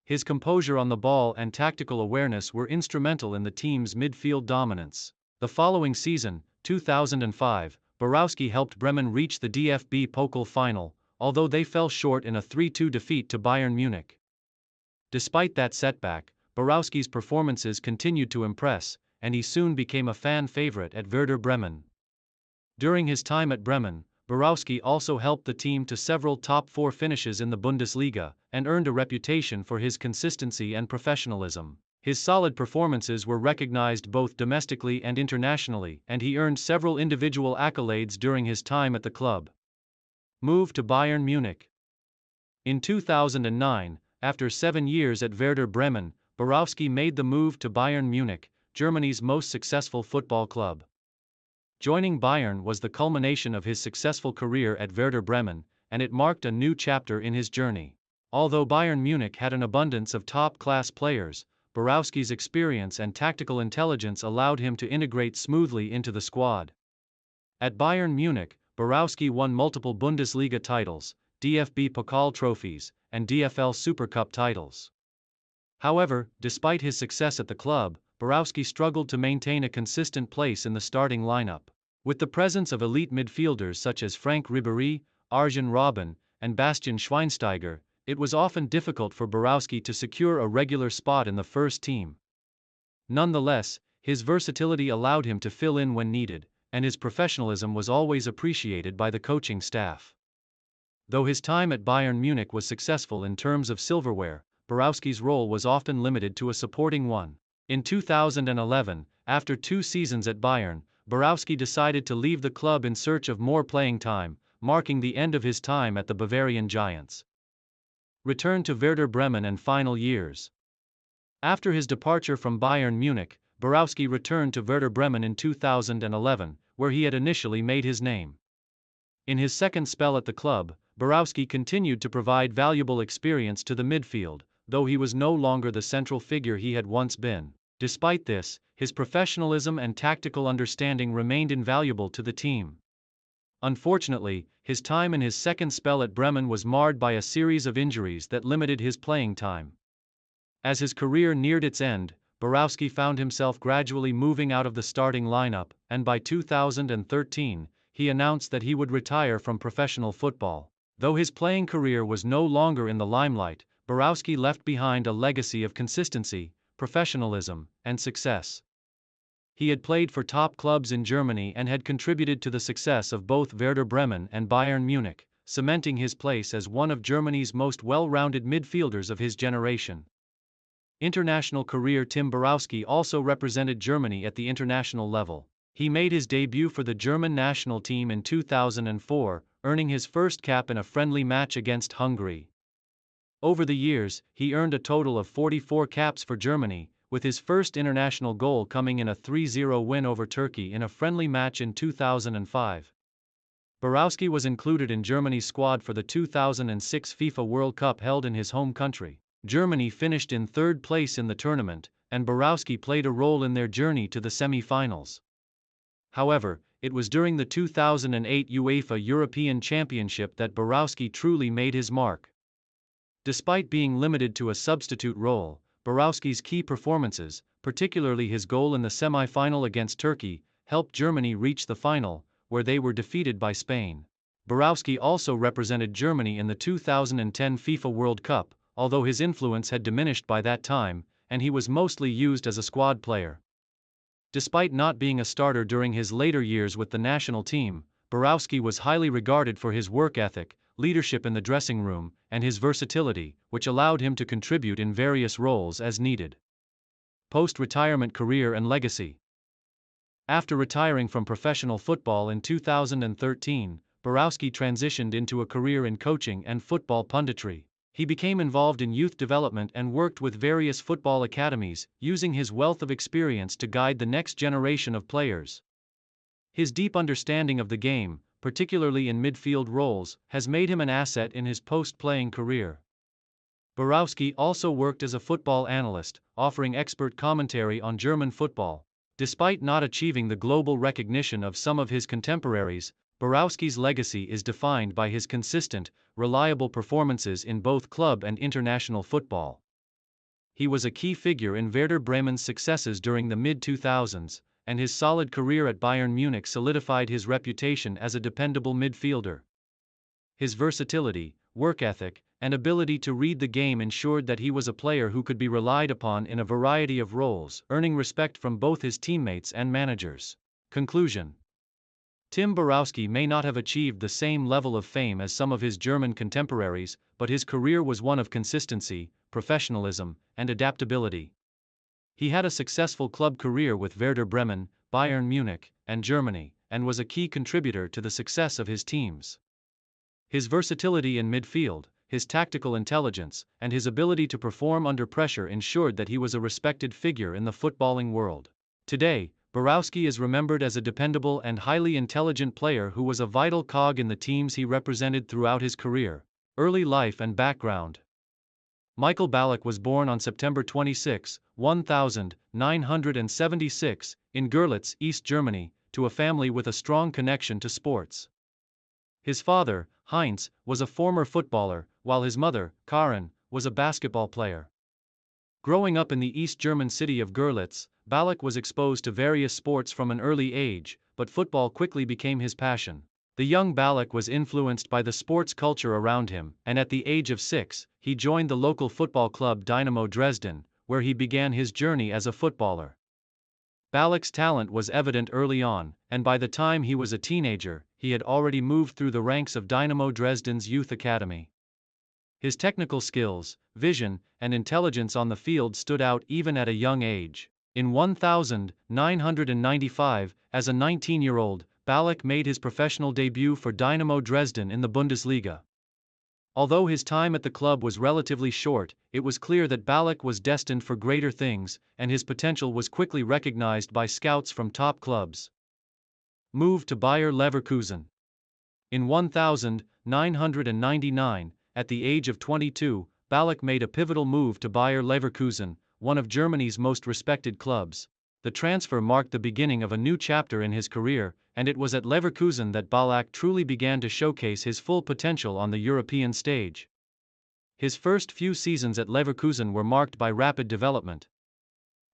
His composure on the ball and tactical awareness were instrumental in the team's midfield dominance. The following season, 2005, Borowski helped Bremen reach the DFB Pokal final, although they fell short in a 3-2 defeat to Bayern Munich. Despite that setback, Borowski's performances continued to impress, and he soon became a fan favorite at Werder Bremen. During his time at Bremen, Borowski also helped the team to several top-4 finishes in the Bundesliga, and earned a reputation for his consistency and professionalism. His solid performances were recognized both domestically and internationally, and he earned several individual accolades during his time at the club. Move to Bayern Munich. In 2009, after 7 years at Werder Bremen, Borowski made the move to Bayern Munich, Germany's most successful football club. Joining Bayern was the culmination of his successful career at Werder Bremen, and it marked a new chapter in his journey. Although Bayern Munich had an abundance of top-class players, Borowski's experience and tactical intelligence allowed him to integrate smoothly into the squad. At Bayern Munich, Borowski won multiple Bundesliga titles, DFB Pokal trophies, and DFL Super Cup titles. However, despite his success at the club, Borowski struggled to maintain a consistent place in the starting lineup. With the presence of elite midfielders such as Frank Ribéry, Arjen Robben, and Bastian Schweinsteiger, it was often difficult for Borowski to secure a regular spot in the first team. Nonetheless, his versatility allowed him to fill in when needed, and his professionalism was always appreciated by the coaching staff. Though his time at Bayern Munich was successful in terms of silverware, Borowski's role was often limited to a supporting one. In 2011, after 2 seasons at Bayern, Borowski decided to leave the club in search of more playing time, marking the end of his time at the Bavarian Giants. Return to Werder Bremen and final years. After his departure from Bayern Munich, Borowski returned to Werder Bremen in 2011, where he had initially made his name. In his second spell at the club, Borowski continued to provide valuable experience to the midfield, though he was no longer the central figure he had once been. Despite this, his professionalism and tactical understanding remained invaluable to the team. Unfortunately, his time in his second spell at Bremen was marred by a series of injuries that limited his playing time. As his career neared its end, Borowski found himself gradually moving out of the starting lineup, and by 2013, he announced that he would retire from professional football. Though his playing career was no longer in the limelight, Borowski left behind a legacy of consistency, professionalism, and success. He had played for top clubs in Germany and had contributed to the success of both Werder Bremen and Bayern Munich, cementing his place as one of Germany's most well-rounded midfielders of his generation. International career. Tim Borowski also represented Germany at the international level. He made his debut for the German national team in 2004, earning his first cap in a friendly match against Hungary. Over the years, he earned a total of 44 caps for Germany, with his first international goal coming in a 3-0 win over Turkey in a friendly match in 2005. Borowski was included in Germany's squad for the 2006 FIFA World Cup held in his home country. Germany finished in 3rd place in the tournament, and Borowski played a role in their journey to the semi-finals. However, it was during the 2008 UEFA European Championship that Borowski truly made his mark. Despite being limited to a substitute role, Borowski's key performances, particularly his goal in the semi-final against Turkey, helped Germany reach the final, where they were defeated by Spain. Borowski also represented Germany in the 2010 FIFA World Cup, although his influence had diminished by that time, and he was mostly used as a squad player. Despite not being a starter during his later years with the national team, Borowski was highly regarded for his work ethic, leadership in the dressing room, and his versatility, which allowed him to contribute in various roles as needed. Post-retirement career and legacy. After retiring from professional football in 2013, Borowski transitioned into a career in coaching and football punditry. He became involved in youth development and worked with various football academies, using his wealth of experience to guide the next generation of players. His deep understanding of the game, particularly in midfield roles, has made him an asset in his post-playing career. Borowski also worked as a football analyst, offering expert commentary on German football. Despite not achieving the global recognition of some of his contemporaries, Borowski's legacy is defined by his consistent, reliable performances in both club and international football. He was a key figure in Werder Bremen's successes during the mid-2000s, and his solid career at Bayern Munich solidified his reputation as a dependable midfielder. His versatility, work ethic, and ability to read the game ensured that he was a player who could be relied upon in a variety of roles, earning respect from both his teammates and managers. Conclusion: Tim Borowski may not have achieved the same level of fame as some of his German contemporaries, but his career was one of consistency, professionalism, and adaptability. He had a successful club career with Werder Bremen, Bayern Munich, and Germany, and was a key contributor to the success of his teams. His versatility in midfield, his tactical intelligence, and his ability to perform under pressure ensured that he was a respected figure in the footballing world. Today, Borowski is remembered as a dependable and highly intelligent player who was a vital cog in the teams he represented throughout his career. Early life and background. Michael Ballack was born on September 26, 1976, in Görlitz, East Germany, to a family with a strong connection to sports. His father, Heinz, was a former footballer, while his mother, Karin, was a basketball player. Growing up in the East German city of Görlitz, Ballack was exposed to various sports from an early age, but football quickly became his passion. The young Ballack was influenced by the sports culture around him, and at the age of 6, he joined the local football club Dynamo Dresden, where he began his journey as a footballer. Ballack's talent was evident early on, and by the time he was a teenager, he had already moved through the ranks of Dynamo Dresden's youth academy. His technical skills, vision, and intelligence on the field stood out even at a young age. In 1995, as a 19-year-old, Ballack made his professional debut for Dynamo Dresden in the Bundesliga. Although his time at the club was relatively short, it was clear that Ballack was destined for greater things, and his potential was quickly recognized by scouts from top clubs. Move to Bayer Leverkusen. In 1999, at the age of 22, Ballack made a pivotal move to Bayer Leverkusen, one of Germany's most respected clubs. The transfer marked the beginning of a new chapter in his career, and it was at Leverkusen that Ballack truly began to showcase his full potential on the European stage. His first few seasons at Leverkusen were marked by rapid development.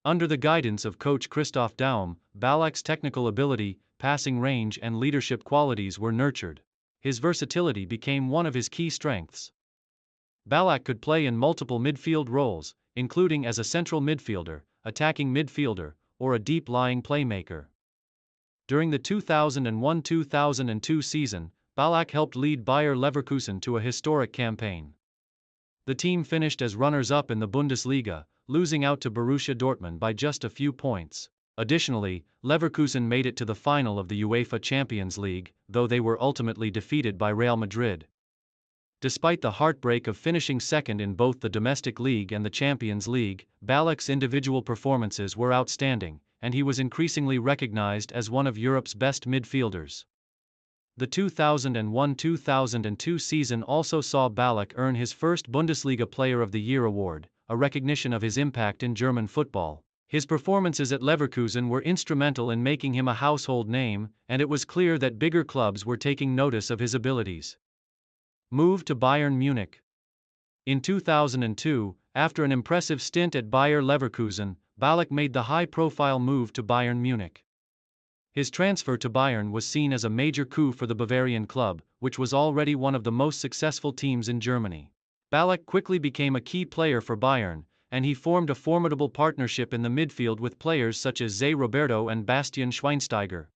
Under the guidance of coach Christoph Daum, Ballack's technical ability, passing range, and leadership qualities were nurtured. His versatility became one of his key strengths. Ballack could play in multiple midfield roles, including as a central midfielder, attacking midfielder, or a deep-lying playmaker. During the 2001-2002 season, Ballack helped lead Bayer Leverkusen to a historic campaign. The team finished as runners-up in the Bundesliga, losing out to Borussia Dortmund by just a few points. Additionally, Leverkusen made it to the final of the UEFA Champions League, though they were ultimately defeated by Real Madrid. Despite the heartbreak of finishing second in both the domestic league and the Champions League, Ballack's individual performances were outstanding, and he was increasingly recognized as one of Europe's best midfielders. The 2001-2002 season also saw Ballack earn his first Bundesliga Player of the Year award, a recognition of his impact in German football. His performances at Leverkusen were instrumental in making him a household name, and it was clear that bigger clubs were taking notice of his abilities. Move to Bayern Munich. In 2002, after an impressive stint at Bayer Leverkusen, Ballack made the high-profile move to Bayern Munich. His transfer to Bayern was seen as a major coup for the Bavarian club, which was already one of the most successful teams in Germany. Ballack quickly became a key player for Bayern, and he formed a formidable partnership in the midfield with players such as Zé Roberto and Bastian Schweinsteiger.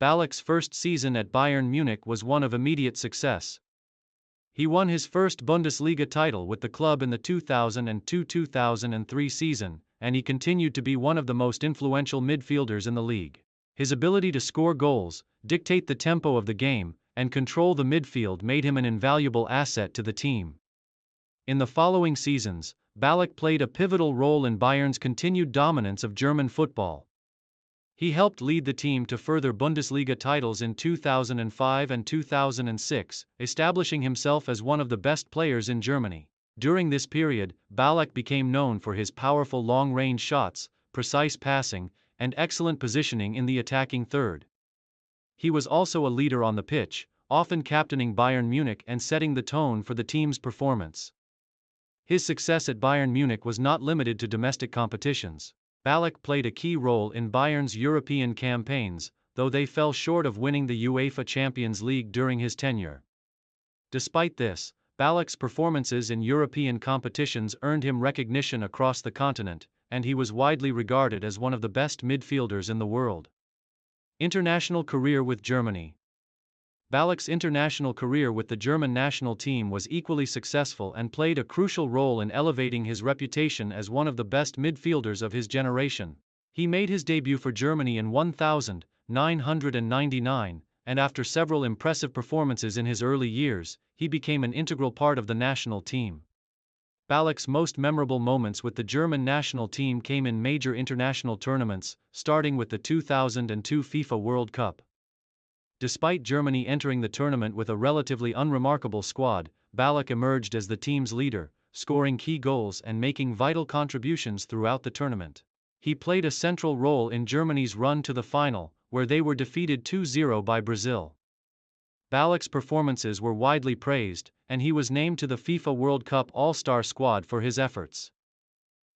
Ballack's first season at Bayern Munich was one of immediate success. He won his first Bundesliga title with the club in the 2002-2003 season, and he continued to be one of the most influential midfielders in the league. His ability to score goals, dictate the tempo of the game, and control the midfield made him an invaluable asset to the team. In the following seasons, Ballack played a pivotal role in Bayern's continued dominance of German football. He helped lead the team to further Bundesliga titles in 2005 and 2006, establishing himself as one of the best players in Germany. During this period, Ballack became known for his powerful long-range shots, precise passing, and excellent positioning in the attacking third. He was also a leader on the pitch, often captaining Bayern Munich and setting the tone for the team's performance. His success at Bayern Munich was not limited to domestic competitions. Ballack played a key role in Bayern's European campaigns, though they fell short of winning the UEFA Champions League during his tenure. Despite this, Ballack's performances in European competitions earned him recognition across the continent, and he was widely regarded as one of the best midfielders in the world. International career with Germany. Ballack's international career with the German national team was equally successful and played a crucial role in elevating his reputation as one of the best midfielders of his generation. He made his debut for Germany in 1999, and after several impressive performances in his early years, he became an integral part of the national team. Ballack's most memorable moments with the German national team came in major international tournaments, starting with the 2002 FIFA World Cup. Despite Germany entering the tournament with a relatively unremarkable squad, Ballack emerged as the team's leader, scoring key goals and making vital contributions throughout the tournament. He played a central role in Germany's run to the final, where they were defeated 2-0 by Brazil. Ballack's performances were widely praised, and he was named to the FIFA World Cup All-Star squad for his efforts.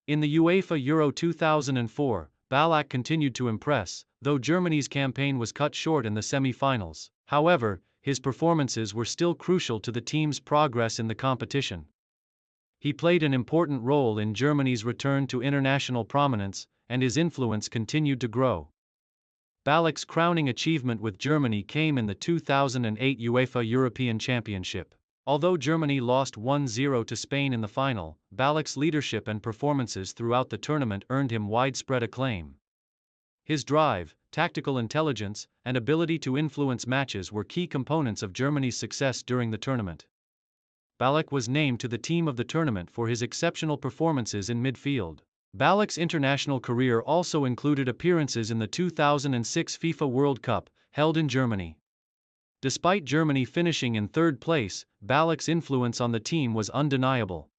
In the UEFA Euro 2004, Ballack continued to impress, though Germany's campaign was cut short in the semi-finals. However, his performances were still crucial to the team's progress in the competition. He played an important role in Germany's return to international prominence, and his influence continued to grow. Ballack's crowning achievement with Germany came in the 2008 UEFA European Championship. Although Germany lost 1-0 to Spain in the final, Ballack's leadership and performances throughout the tournament earned him widespread acclaim. His drive, tactical intelligence, and ability to influence matches were key components of Germany's success during the tournament. Ballack was named to the team of the tournament for his exceptional performances in midfield. Ballack's international career also included appearances in the 2006 FIFA World Cup, held in Germany. Despite Germany finishing in third place, Ballack's influence on the team was undeniable.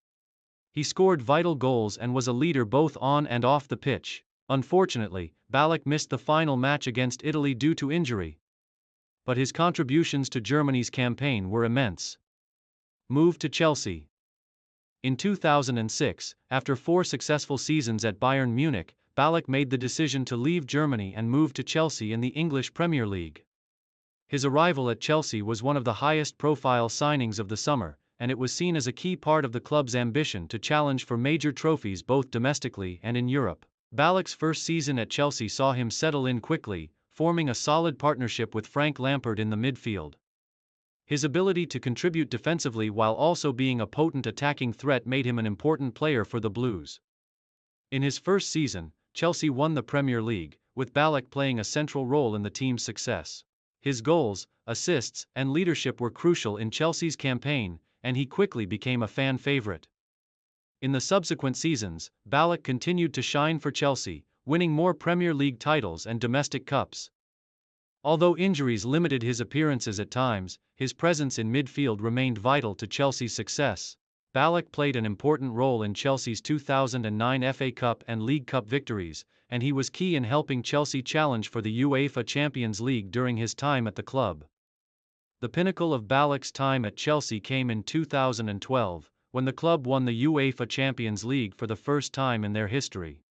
He scored vital goals and was a leader both on and off the pitch. Unfortunately, Ballack missed the final match against Italy due to injury. But his contributions to Germany's campaign were immense. Move to Chelsea. In 2006, after 4 successful seasons at Bayern Munich, Ballack made the decision to leave Germany and move to Chelsea in the English Premier League. His arrival at Chelsea was one of the highest-profile signings of the summer, and it was seen as a key part of the club's ambition to challenge for major trophies both domestically and in Europe. Ballack's first season at Chelsea saw him settle in quickly, forming a solid partnership with Frank Lampard in the midfield. His ability to contribute defensively while also being a potent attacking threat made him an important player for the Blues. In his first season, Chelsea won the Premier League, with Ballack playing a central role in the team's success. His goals, assists, and leadership were crucial in Chelsea's campaign, and he quickly became a fan favorite. In the subsequent seasons, Ballack continued to shine for Chelsea, winning more Premier League titles and domestic cups. Although injuries limited his appearances at times, his presence in midfield remained vital to Chelsea's success. Ballack played an important role in Chelsea's 2009 FA Cup and League Cup victories, and he was key in helping Chelsea challenge for the UEFA Champions League during his time at the club. The pinnacle of Ballack's time at Chelsea came in 2012, when the club won the UEFA Champions League for the first time in their history.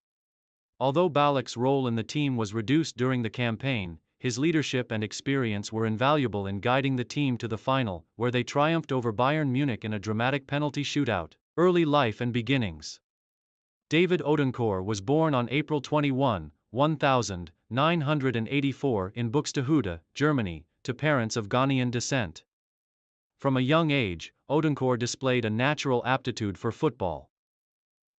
Although Ballack's role in the team was reduced during the campaign, his leadership and experience were invaluable in guiding the team to the final, where they triumphed over Bayern Munich in a dramatic penalty shootout. Early life and beginnings. David Odonkor was born on April 21, 1984 in Buxtehude, Germany, to parents of Ghanaian descent. From a young age, Odonkor displayed a natural aptitude for football.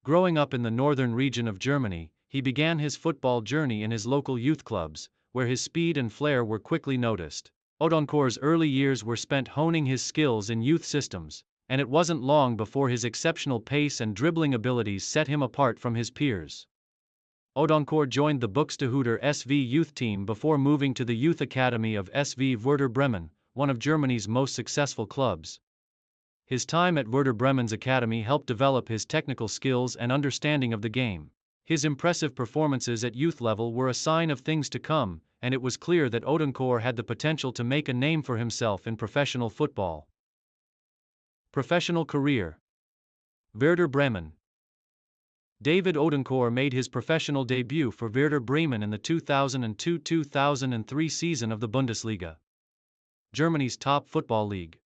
Growing up in the northern region of Germany, he began his football journey in his local youth clubs, where his speed and flair were quickly noticed. Odonkor's early years were spent honing his skills in youth systems, and it wasn't long before his exceptional pace and dribbling abilities set him apart from his peers. Odonkor joined the Buxtehuder SV youth team before moving to the youth academy of SV Werder Bremen, one of Germany's most successful clubs. His time at Werder Bremen's academy helped develop his technical skills and understanding of the game. His impressive performances at youth level were a sign of things to come, and it was clear that Odonkor had the potential to make a name for himself in professional football. Professional career. Werder Bremen. David Odonkor made his professional debut for Werder Bremen in the 2002-2003 season of the Bundesliga, Germany's top football league.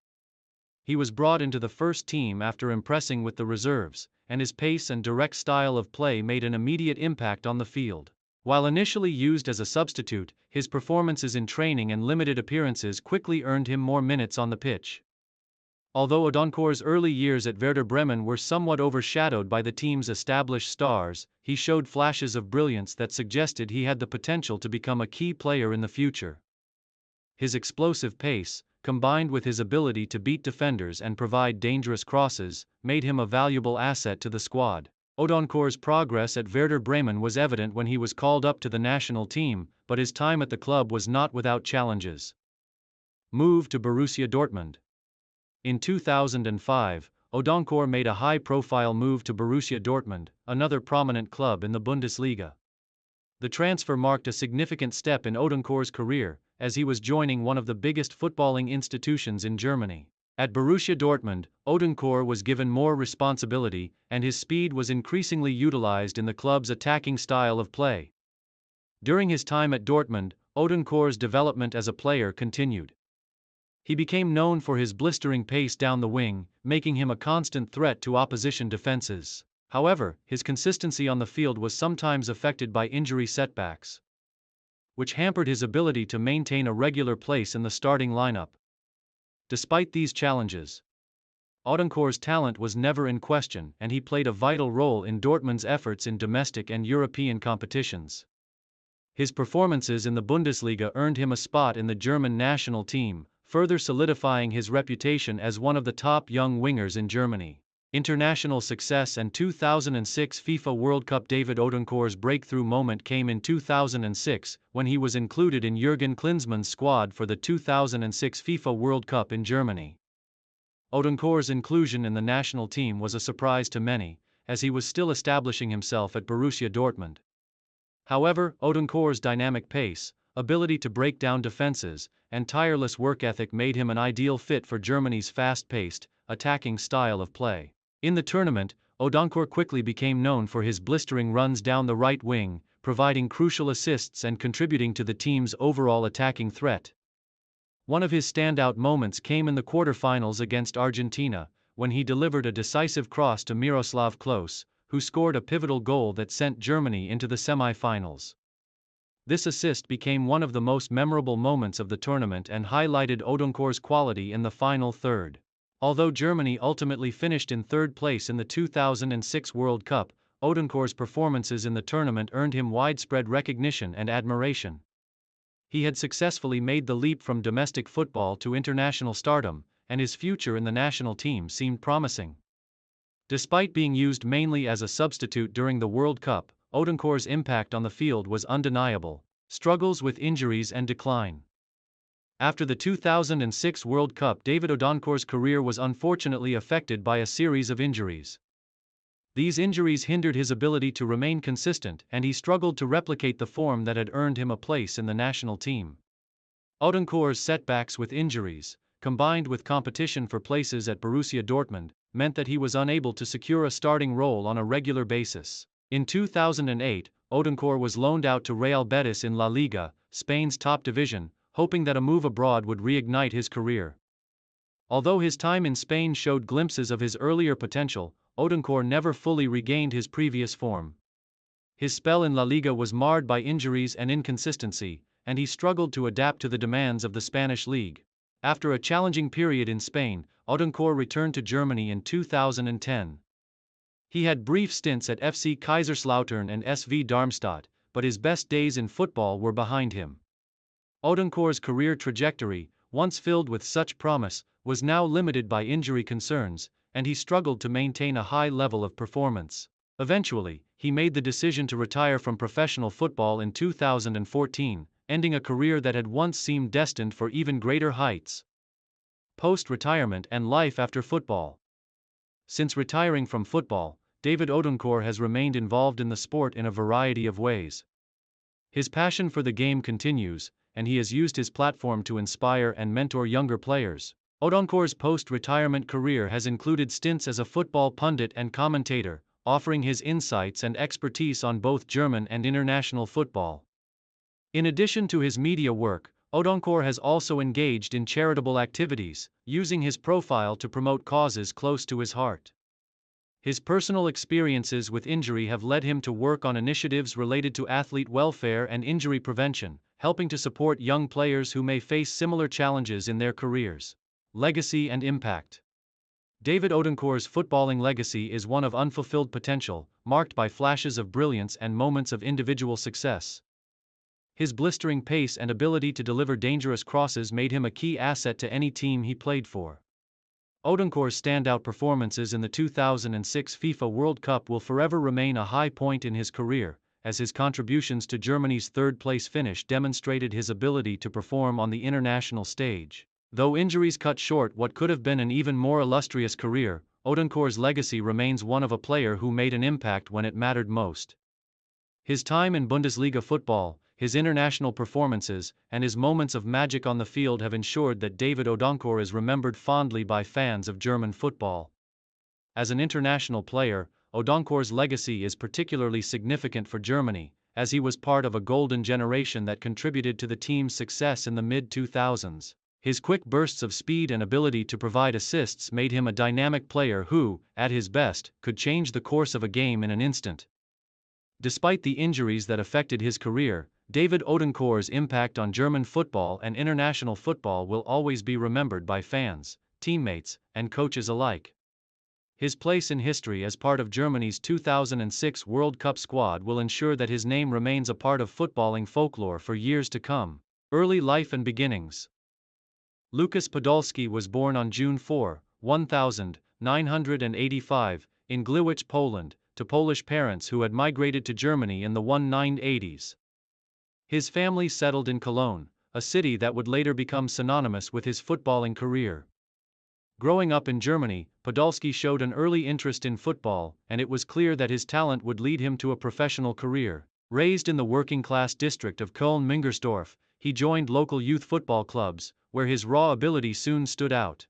He was brought into the first team after impressing with the reserves, and his pace and direct style of play made an immediate impact on the field. While initially used as a substitute, his performances in training and limited appearances quickly earned him more minutes on the pitch. Although Odonkor's early years at Werder Bremen were somewhat overshadowed by the team's established stars, he showed flashes of brilliance that suggested he had the potential to become a key player in the future. His explosive pace, combined with his ability to beat defenders and provide dangerous crosses, made him a valuable asset to the squad. Odonkor's progress at Werder Bremen was evident when he was called up to the national team, but his time at the club was not without challenges. Move to Borussia Dortmund. In 2005, Odonkor made a high-profile move to Borussia Dortmund, another prominent club in the Bundesliga. The transfer marked a significant step in Odonkor's career, as he was joining one of the biggest footballing institutions in Germany. At Borussia Dortmund, Odonkor was given more responsibility, and his speed was increasingly utilized in the club's attacking style of play. During his time at Dortmund, Odonkor's development as a player continued. He became known for his blistering pace down the wing, making him a constant threat to opposition defenses. However, his consistency on the field was sometimes affected by injury setbacks, which hampered his ability to maintain a regular place in the starting lineup. Despite these challenges, Odonkor's talent was never in question, and he played a vital role in Dortmund's efforts in domestic and European competitions. His performances in the Bundesliga earned him a spot in the German national team, further solidifying his reputation as one of the top young wingers in Germany. International success and 2006 FIFA World Cup. David Odonkor's breakthrough moment came in 2006, when he was included in Jurgen Klinsmann's squad for the 2006 FIFA World Cup in Germany. Odonkor's inclusion in the national team was a surprise to many, as he was still establishing himself at Borussia Dortmund. However, Odonkor's dynamic pace, ability to break down defenses, and tireless work ethic made him an ideal fit for Germany's fast-paced, attacking style of play. In the tournament, Odonkor quickly became known for his blistering runs down the right wing, providing crucial assists and contributing to the team's overall attacking threat. One of his standout moments came in the quarterfinals against Argentina, when he delivered a decisive cross to Miroslav Klose, who scored a pivotal goal that sent Germany into the semi-finals. This assist became one of the most memorable moments of the tournament and highlighted Odonkor's quality in the final third. Although Germany ultimately finished in third place in the 2006 World Cup, Odonkor's performances in the tournament earned him widespread recognition and admiration. He had successfully made the leap from domestic football to international stardom, and his future in the national team seemed promising. Despite being used mainly as a substitute during the World Cup, Odonkor's impact on the field was undeniable. Struggles with injuries and decline. After the 2006 World Cup, David Odonkor's career was unfortunately affected by a series of injuries. These injuries hindered his ability to remain consistent, and he struggled to replicate the form that had earned him a place in the national team. Odonkor's setbacks with injuries, combined with competition for places at Borussia Dortmund, meant that he was unable to secure a starting role on a regular basis. In 2008, Odonkor was loaned out to Real Betis in La Liga, Spain's top division, hoping that a move abroad would reignite his career. Although his time in Spain showed glimpses of his earlier potential, Odonkor never fully regained his previous form. His spell in La Liga was marred by injuries and inconsistency, and he struggled to adapt to the demands of the Spanish league. After a challenging period in Spain, Odonkor returned to Germany in 2010. He had brief stints at FC Kaiserslautern and SV Darmstadt, but his best days in football were behind him. Odonkor's career trajectory, once filled with such promise, was now limited by injury concerns, and he struggled to maintain a high level of performance. Eventually, he made the decision to retire from professional football in 2014, ending a career that had once seemed destined for even greater heights. Post-retirement and life after football. Since retiring from football, David Odonkor has remained involved in the sport in a variety of ways. His passion for the game continues, and he has used his platform to inspire and mentor younger players. Odonkor's post-retirement career has included stints as a football pundit and commentator, offering his insights and expertise on both German and international football. In addition to his media work, Odonkor has also engaged in charitable activities, using his profile to promote causes close to his heart. His personal experiences with injury have led him to work on initiatives related to athlete welfare and injury prevention, helping to support young players who may face similar challenges in their careers. Legacy and impact. David Odonkor's footballing legacy is one of unfulfilled potential, marked by flashes of brilliance and moments of individual success. His blistering pace and ability to deliver dangerous crosses made him a key asset to any team he played for. Odonkor's standout performances in the 2006 FIFA World Cup will forever remain a high point in his career, as his contributions to Germany's third-place finish demonstrated his ability to perform on the international stage. Though injuries cut short what could have been an even more illustrious career, Odonkor's legacy remains one of a player who made an impact when it mattered most. His time in Bundesliga football, his international performances, and his moments of magic on the field have ensured that David Odonkor is remembered fondly by fans of German football. As an international player, Odonkor's legacy is particularly significant for Germany, as he was part of a golden generation that contributed to the team's success in the mid-2000s. His quick bursts of speed and ability to provide assists made him a dynamic player who, at his best, could change the course of a game in an instant. Despite the injuries that affected his career, David Odonkor's impact on German football and international football will always be remembered by fans, teammates, and coaches alike. His place in history as part of Germany's 2006 World Cup squad will ensure that his name remains a part of footballing folklore for years to come. Early life and beginnings. Lukas Podolski was born on June 4, 1985, in Gliwice, Poland, to Polish parents who had migrated to Germany in the 1980s. His family settled in Cologne, a city that would later become synonymous with his footballing career. Growing up in Germany, Podolski showed an early interest in football, and it was clear that his talent would lead him to a professional career. Raised in the working-class district of Köln-Müngersdorf, he joined local youth football clubs, where his raw ability soon stood out.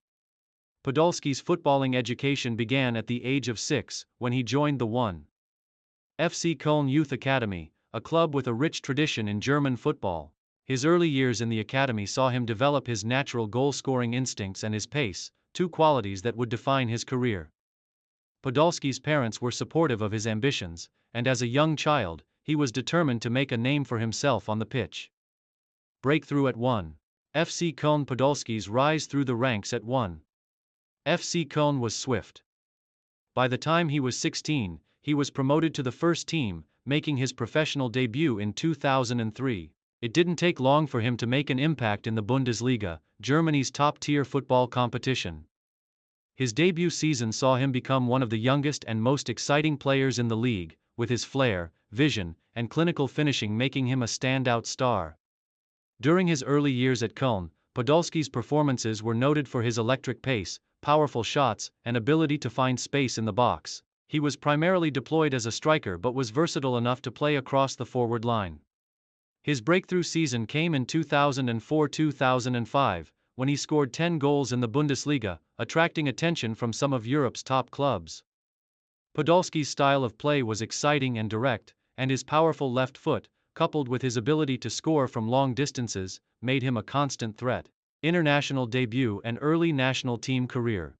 Podolski's footballing education began at the age of 6, when he joined the 1. FC Köln Youth Academy, a club with a rich tradition in German football. His early years in the academy saw him develop his natural goal-scoring instincts and his pace, two qualities that would define his career. Podolski's parents were supportive of his ambitions, and as a young child, he was determined to make a name for himself on the pitch. Breakthrough at 1. FC Köln. Podolski's rise through the ranks at 1. FC Köln was swift. By the time he was 16, he was promoted to the first team, making his professional debut in 2003. It didn't take long for him to make an impact in the Bundesliga, Germany's top-tier football competition. His debut season saw him become one of the youngest and most exciting players in the league, with his flair, vision, and clinical finishing making him a standout star. During his early years at Köln, Podolski's performances were noted for his electric pace, powerful shots, and ability to find space in the box. He was primarily deployed as a striker but was versatile enough to play across the forward line. His breakthrough season came in 2004-2005, when he scored 10 goals in the Bundesliga, attracting attention from some of Europe's top clubs. Podolski's style of play was exciting and direct, and his powerful left foot, coupled with his ability to score from long distances, made him a constant threat. International debut and early national team career.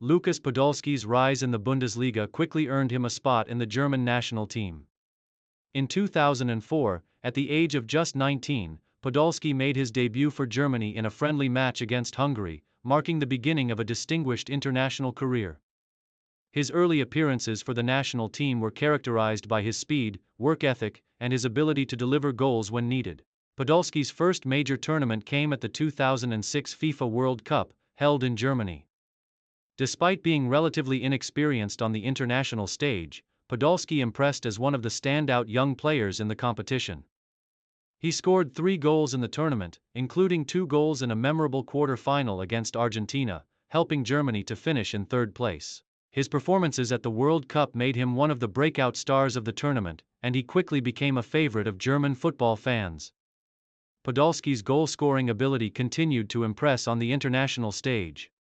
Lukas Podolski's rise in the Bundesliga quickly earned him a spot in the German national team. In 2004, at the age of just 19, Podolski made his debut for Germany in a friendly match against Hungary, marking the beginning of a distinguished international career. His early appearances for the national team were characterized by his speed, work ethic, and his ability to deliver goals when needed. Podolski's first major tournament came at the 2006 FIFA World Cup, held in Germany. Despite being relatively inexperienced on the international stage, Podolski impressed as one of the standout young players in the competition. He scored 3 goals in the tournament, including 2 goals in a memorable quarter-final against Argentina, helping Germany to finish in third place. His performances at the World Cup made him one of the breakout stars of the tournament, and he quickly became a favorite of German football fans. Podolski's goal-scoring ability continued to impress on the international stage.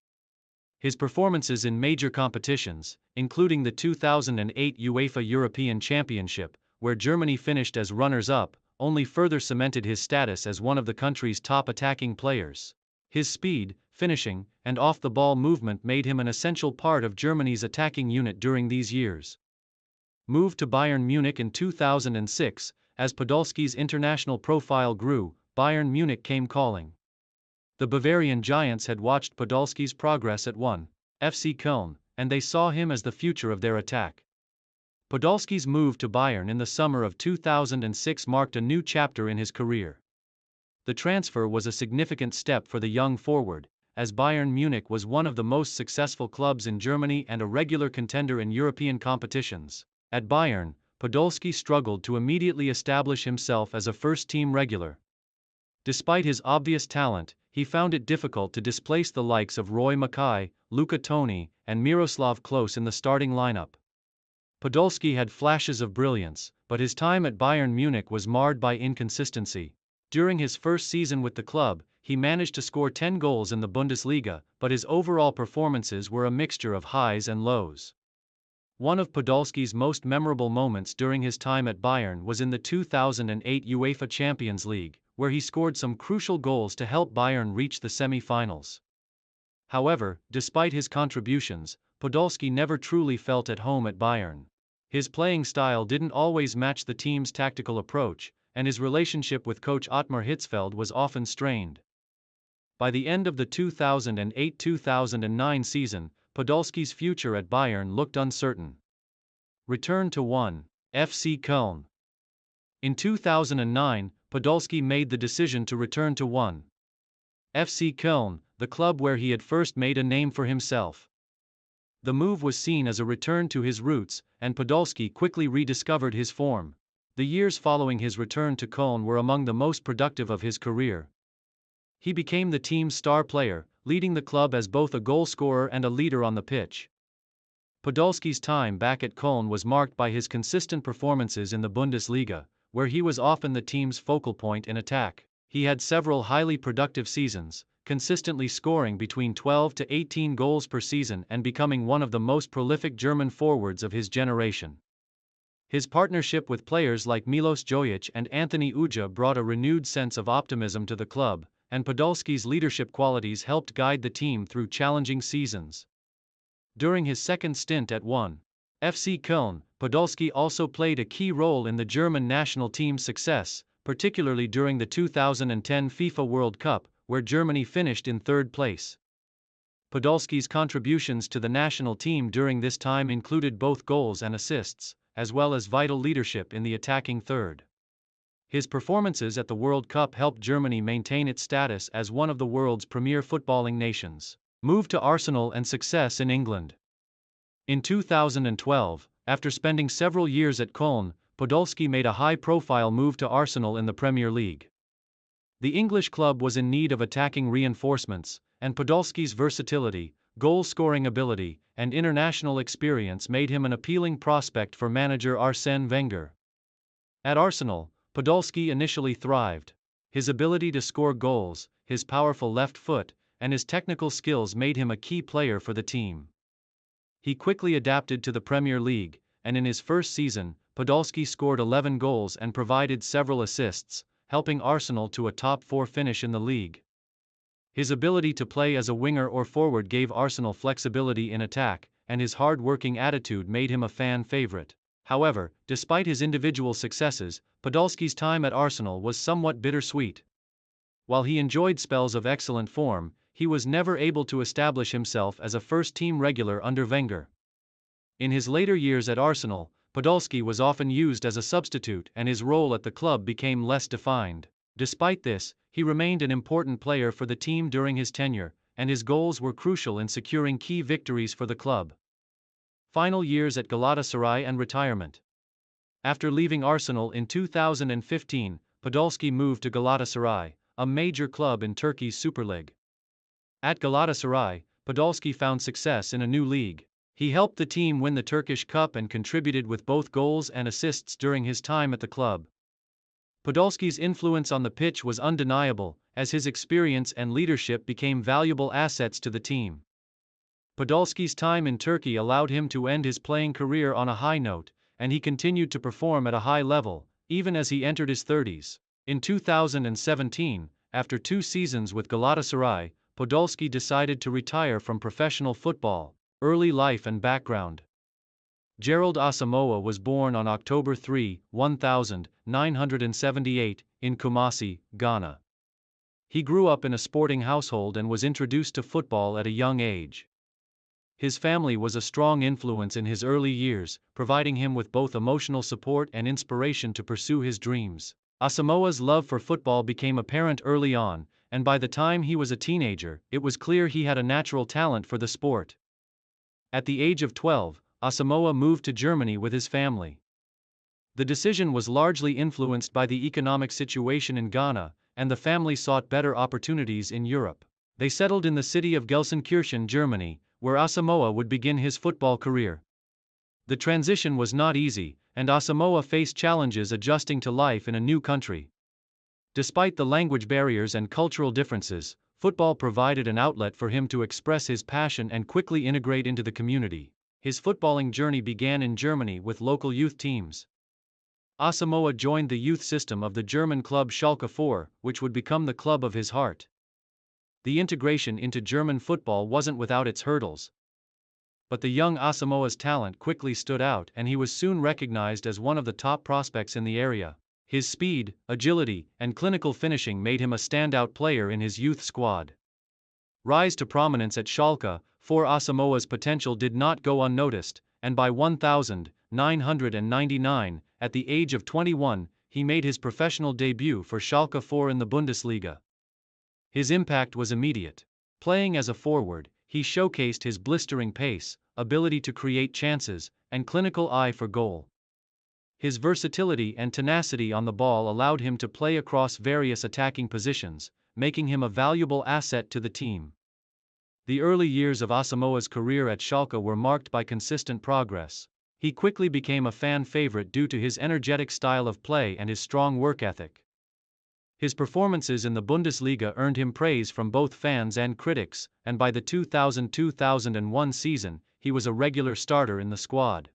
His performances in major competitions, including the 2008 UEFA European Championship, where Germany finished as runners-up, only further cemented his status as one of the country's top attacking players. His speed, finishing, and off-the-ball movement made him an essential part of Germany's attacking unit during these years. Moved to Bayern Munich in 2006, as Podolski's international profile grew, Bayern Munich came calling. The Bavarian Giants had watched Podolski's progress at 1. FC Köln, and they saw him as the future of their attack. Podolski's move to Bayern in the summer of 2006 marked a new chapter in his career. The transfer was a significant step for the young forward, as Bayern Munich was one of the most successful clubs in Germany and a regular contender in European competitions. At Bayern, Podolski struggled to immediately establish himself as a first-team regular. Despite his obvious talent, he found it difficult to displace the likes of Roy Mackay, Luca Toni, and Miroslav Klose in the starting lineup. Podolski had flashes of brilliance, but his time at Bayern Munich was marred by inconsistency. During his first season with the club, he managed to score 10 goals in the Bundesliga, but his overall performances were a mixture of highs and lows. One of Podolski's most memorable moments during his time at Bayern was in the 2008 UEFA Champions League, where he scored some crucial goals to help Bayern reach the semi-finals. However, despite his contributions, Podolski never truly felt at home at Bayern. His playing style didn't always match the team's tactical approach, and his relationship with coach Ottmar Hitzfeld was often strained. By the end of the 2008-2009 season, Podolski's future at Bayern looked uncertain. Return to 1. FC Köln. In 2009, Podolski made the decision to return to 1. FC Köln, the club where he had first made a name for himself. The move was seen as a return to his roots, and Podolski quickly rediscovered his form. The years following his return to Köln were among the most productive of his career. He became the team's star player, leading the club as both a goal scorer and a leader on the pitch. Podolski's time back at Köln was marked by his consistent performances in the Bundesliga, where he was often the team's focal point in attack. He had several highly productive seasons, consistently scoring between 12 to 18 goals per season and becoming one of the most prolific German forwards of his generation. His partnership with players like Milos Jojic and Anthony Ujah brought a renewed sense of optimism to the club, and Podolski's leadership qualities helped guide the team through challenging seasons. During his second stint at 1. FC Köln, Podolski also played a key role in the German national team's success, particularly during the 2010 FIFA World Cup, where Germany finished in third place. Podolski's contributions to the national team during this time included both goals and assists, as well as vital leadership in the attacking third. His performances at the World Cup helped Germany maintain its status as one of the world's premier footballing nations. Move to Arsenal and success in England. In 2012, after spending several years at Köln, Podolski made a high-profile move to Arsenal in the Premier League. The English club was in need of attacking reinforcements, and Podolski's versatility, goal-scoring ability, and international experience made him an appealing prospect for manager Arsène Wenger. At Arsenal, Podolski initially thrived. His ability to score goals, his powerful left foot, and his technical skills made him a key player for the team. He quickly adapted to the Premier League, and in his first season, Podolski scored 11 goals and provided several assists, helping Arsenal to a top-4 finish in the league. His ability to play as a winger or forward gave Arsenal flexibility in attack, and his hard-working attitude made him a fan favorite. However, despite his individual successes, Podolski's time at Arsenal was somewhat bittersweet. While he enjoyed spells of excellent form, he was never able to establish himself as a first-team regular under Wenger. In his later years at Arsenal, Podolski was often used as a substitute and his role at the club became less defined. Despite this, he remained an important player for the team during his tenure, and his goals were crucial in securing key victories for the club. Final years at Galatasaray and retirement. After leaving Arsenal in 2015, Podolski moved to Galatasaray, a major club in Turkey's Super League. At Galatasaray, Podolski found success in a new league. He helped the team win the Turkish Cup and contributed with both goals and assists during his time at the club. Podolski's influence on the pitch was undeniable, as his experience and leadership became valuable assets to the team. Podolski's time in Turkey allowed him to end his playing career on a high note, and he continued to perform at a high level, even as he entered his 30s. In 2017, after 2 seasons with Galatasaray, Podolski decided to retire from professional football. Early life and background. Gerald Asamoah was born on October 3, 1978, in Kumasi, Ghana. He grew up in a sporting household and was introduced to football at a young age. His family was a strong influence in his early years, providing him with both emotional support and inspiration to pursue his dreams. Asamoah's love for football became apparent early on, and by the time he was a teenager, it was clear he had a natural talent for the sport. At the age of 12, Asamoah moved to Germany with his family. The decision was largely influenced by the economic situation in Ghana, and the family sought better opportunities in Europe. They settled in the city of Gelsenkirchen, Germany, where Asamoah would begin his football career. The transition was not easy, and Asamoah faced challenges adjusting to life in a new country. Despite the language barriers and cultural differences, football provided an outlet for him to express his passion and quickly integrate into the community. His footballing journey began in Germany with local youth teams. Asamoah joined the youth system of the German club Schalke 04, which would become the club of his heart. The integration into German football wasn't without its hurdles. But the young Asamoah's talent quickly stood out, and he was soon recognized as one of the top prospects in the area. His speed, agility, and clinical finishing made him a standout player in his youth squad. Rise to prominence at Schalke 04. Asamoah's potential did not go unnoticed, and by 1999, at the age of 21, he made his professional debut for Schalke 04 in the Bundesliga. His impact was immediate. Playing as a forward, he showcased his blistering pace, ability to create chances, and clinical eye for goal. His versatility and tenacity on the ball allowed him to play across various attacking positions, making him a valuable asset to the team. The early years of Asamoah's career at Schalke were marked by consistent progress. He quickly became a fan favorite due to his energetic style of play and his strong work ethic. His performances in the Bundesliga earned him praise from both fans and critics, and by the 2000-2001 season, he was a regular starter in the squad.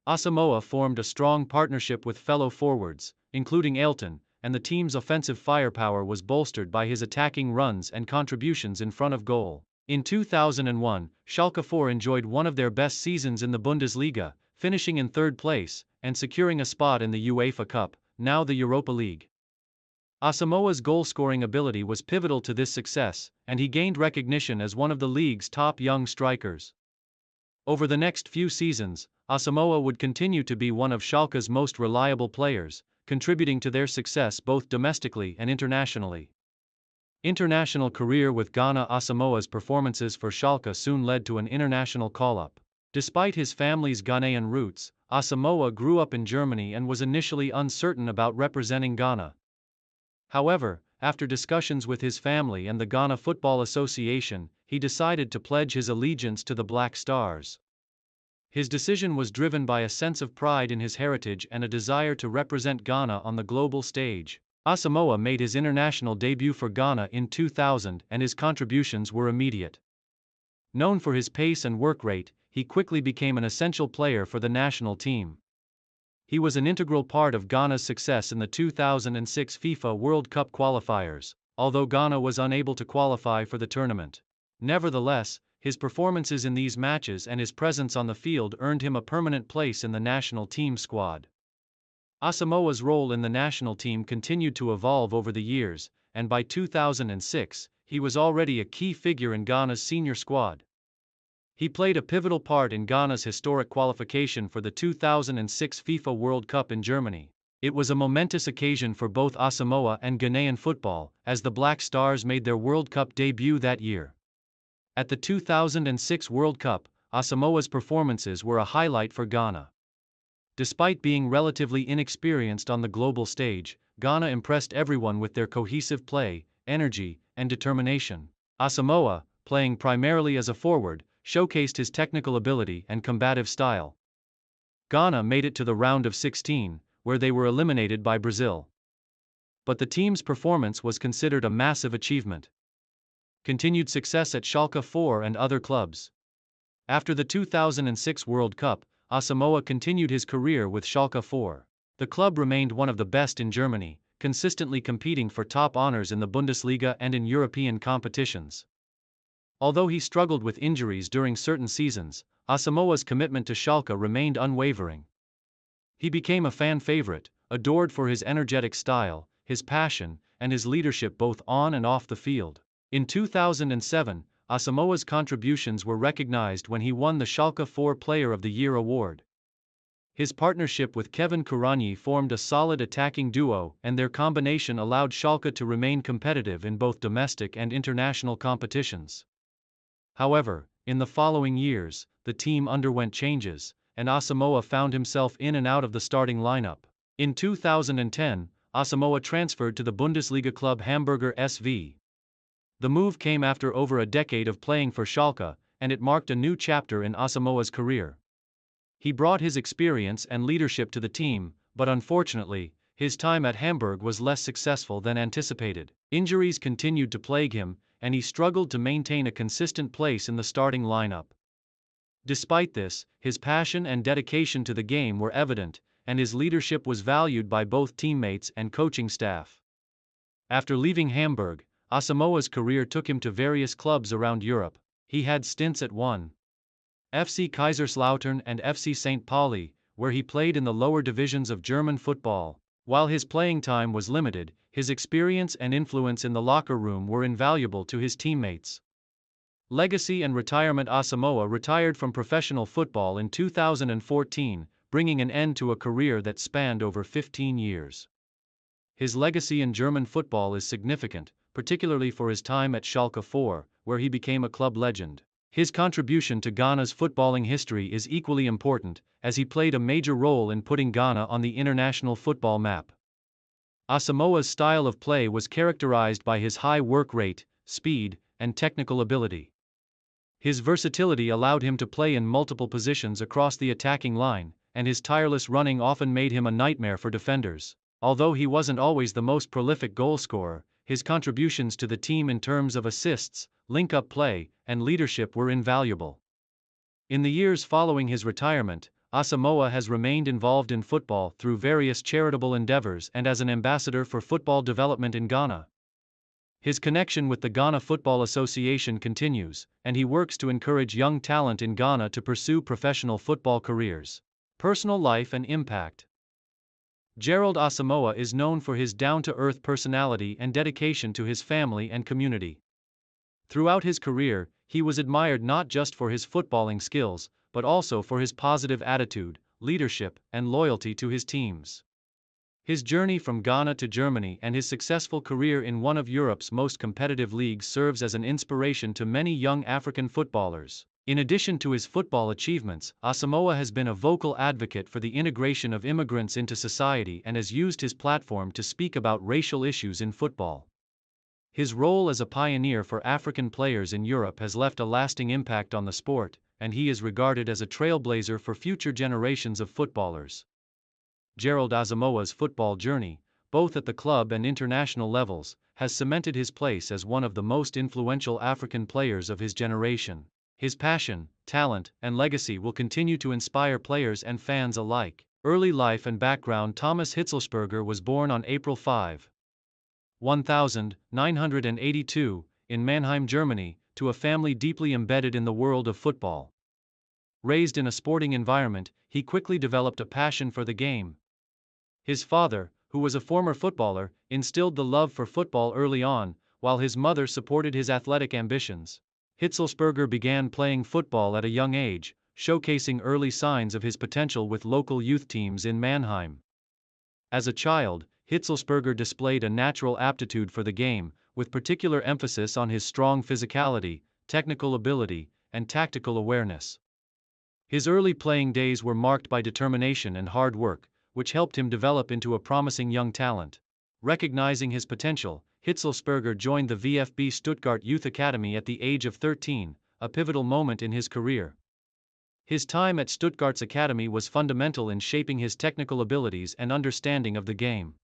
Asamoah formed a strong partnership with fellow forwards, including Ailton, and the team's offensive firepower was bolstered by his attacking runs and contributions in front of goal. In 2001, Schalke 04 enjoyed one of their best seasons in the Bundesliga, finishing in 3rd place and securing a spot in the UEFA Cup, now the Europa League. Asamoah's goal-scoring ability was pivotal to this success, and he gained recognition as one of the league's top young strikers. Over the next few seasons, Asamoah would continue to be one of Schalke's most reliable players, contributing to their success both domestically and internationally. International career with Ghana. Asamoah's performances for Schalke soon led to an international call-up. Despite his family's Ghanaian roots, Asamoah grew up in Germany and was initially uncertain about representing Ghana. However, after discussions with his family and the Ghana Football Association, he decided to pledge his allegiance to the Black Stars. His decision was driven by a sense of pride in his heritage and a desire to represent Ghana on the global stage. Asamoah made his international debut for Ghana in 2000, and his contributions were immediate. Known for his pace and work rate, he quickly became an essential player for the national team. He was an integral part of Ghana's success in the 2006 FIFA World Cup qualifiers, although Ghana was unable to qualify for the tournament. Nevertheless, his performances in these matches and his presence on the field earned him a permanent place in the national team squad. Asamoah's role in the national team continued to evolve over the years, and by 2006, he was already a key figure in Ghana's senior squad. He played a pivotal part in Ghana's historic qualification for the 2006 FIFA World Cup in Germany. It was a momentous occasion for both Asamoah and Ghanaian football, as the Black Stars made their World Cup debut that year. At the 2006 World Cup, Asamoah's performances were a highlight for Ghana. Despite being relatively inexperienced on the global stage, Ghana impressed everyone with their cohesive play, energy, and determination. Asamoah, playing primarily as a forward, showcased his technical ability and combative style. Ghana made it to the round of 16, where they were eliminated by Brazil. But the team's performance was considered a massive achievement. Continued success at Schalke 04 and other clubs. After the 2006 World Cup, Asamoah continued his career with Schalke 04. The club remained one of the best in Germany, consistently competing for top honors in the Bundesliga and in European competitions. Although he struggled with injuries during certain seasons, Asamoah's commitment to Schalke remained unwavering. He became a fan favorite, adored for his energetic style, his passion, and his leadership both on and off the field. In 2007, Asamoah's contributions were recognized when he won the Schalke 04 Player of the Year award. His partnership with Kevin Kuranyi formed a solid attacking duo, and their combination allowed Schalke to remain competitive in both domestic and international competitions. However, in the following years, the team underwent changes, and Asamoah found himself in and out of the starting lineup. In 2010, Asamoah transferred to the Bundesliga club Hamburger SV. The move came after over a decade of playing for Schalke, and it marked a new chapter in Asamoah's career. He brought his experience and leadership to the team, but unfortunately, his time at Hamburg was less successful than anticipated. Injuries continued to plague him, and he struggled to maintain a consistent place in the starting lineup. Despite this, his passion and dedication to the game were evident, and his leadership was valued by both teammates and coaching staff. After leaving Hamburg, Asamoah's career took him to various clubs around Europe. He had stints at 1. FC Kaiserslautern and FC St. Pauli, where he played in the lower divisions of German football. While his playing time was limited, his experience and influence in the locker room were invaluable to his teammates. Legacy and retirement. Asamoah retired from professional football in 2014, bringing an end to a career that spanned over 15 years. His legacy in German football is significant, particularly for his time at Schalke 04, where he became a club legend. His contribution to Ghana's footballing history is equally important, as he played a major role in putting Ghana on the international football map. Asamoah's style of play was characterized by his high work rate, speed, and technical ability. His versatility allowed him to play in multiple positions across the attacking line, and his tireless running often made him a nightmare for defenders. Although he wasn't always the most prolific goalscorer, his contributions to the team in terms of assists, link-up play, and leadership were invaluable. In the years following his retirement, Asamoah has remained involved in football through various charitable endeavors and as an ambassador for football development in Ghana. His connection with the Ghana Football Association continues, and he works to encourage young talent in Ghana to pursue professional football careers. Personal life and impact. Gerald Asamoah is known for his down-to-earth personality and dedication to his family and community. Throughout his career, he was admired not just for his footballing skills, but also for his positive attitude, leadership, and loyalty to his teams. His journey from Ghana to Germany and his successful career in one of Europe's most competitive leagues serves as an inspiration to many young African footballers. In addition to his football achievements, Asamoah has been a vocal advocate for the integration of immigrants into society and has used his platform to speak about racial issues in football. His role as a pioneer for African players in Europe has left a lasting impact on the sport, and he is regarded as a trailblazer for future generations of footballers. Gerald Asamoah's football journey, both at the club and international levels, has cemented his place as one of the most influential African players of his generation. His passion, talent, and legacy will continue to inspire players and fans alike. Early life and background. Thomas Hitzlsperger was born on April 5, 1982, in Mannheim, Germany, to a family deeply embedded in the world of football. Raised in a sporting environment, he quickly developed a passion for the game. His father, who was a former footballer, instilled the love for football early on, while his mother supported his athletic ambitions. Hitzlsperger began playing football at a young age, showcasing early signs of his potential with local youth teams in Mannheim. As a child, Hitzlsperger displayed a natural aptitude for the game, with particular emphasis on his strong physicality, technical ability, and tactical awareness. His early playing days were marked by determination and hard work, which helped him develop into a promising young talent. Recognizing his potential, Hitzelsperger joined the VfB Stuttgart Youth Academy at the age of 13, a pivotal moment in his career. His time at Stuttgart's academy was fundamental in shaping his technical abilities and understanding of the game.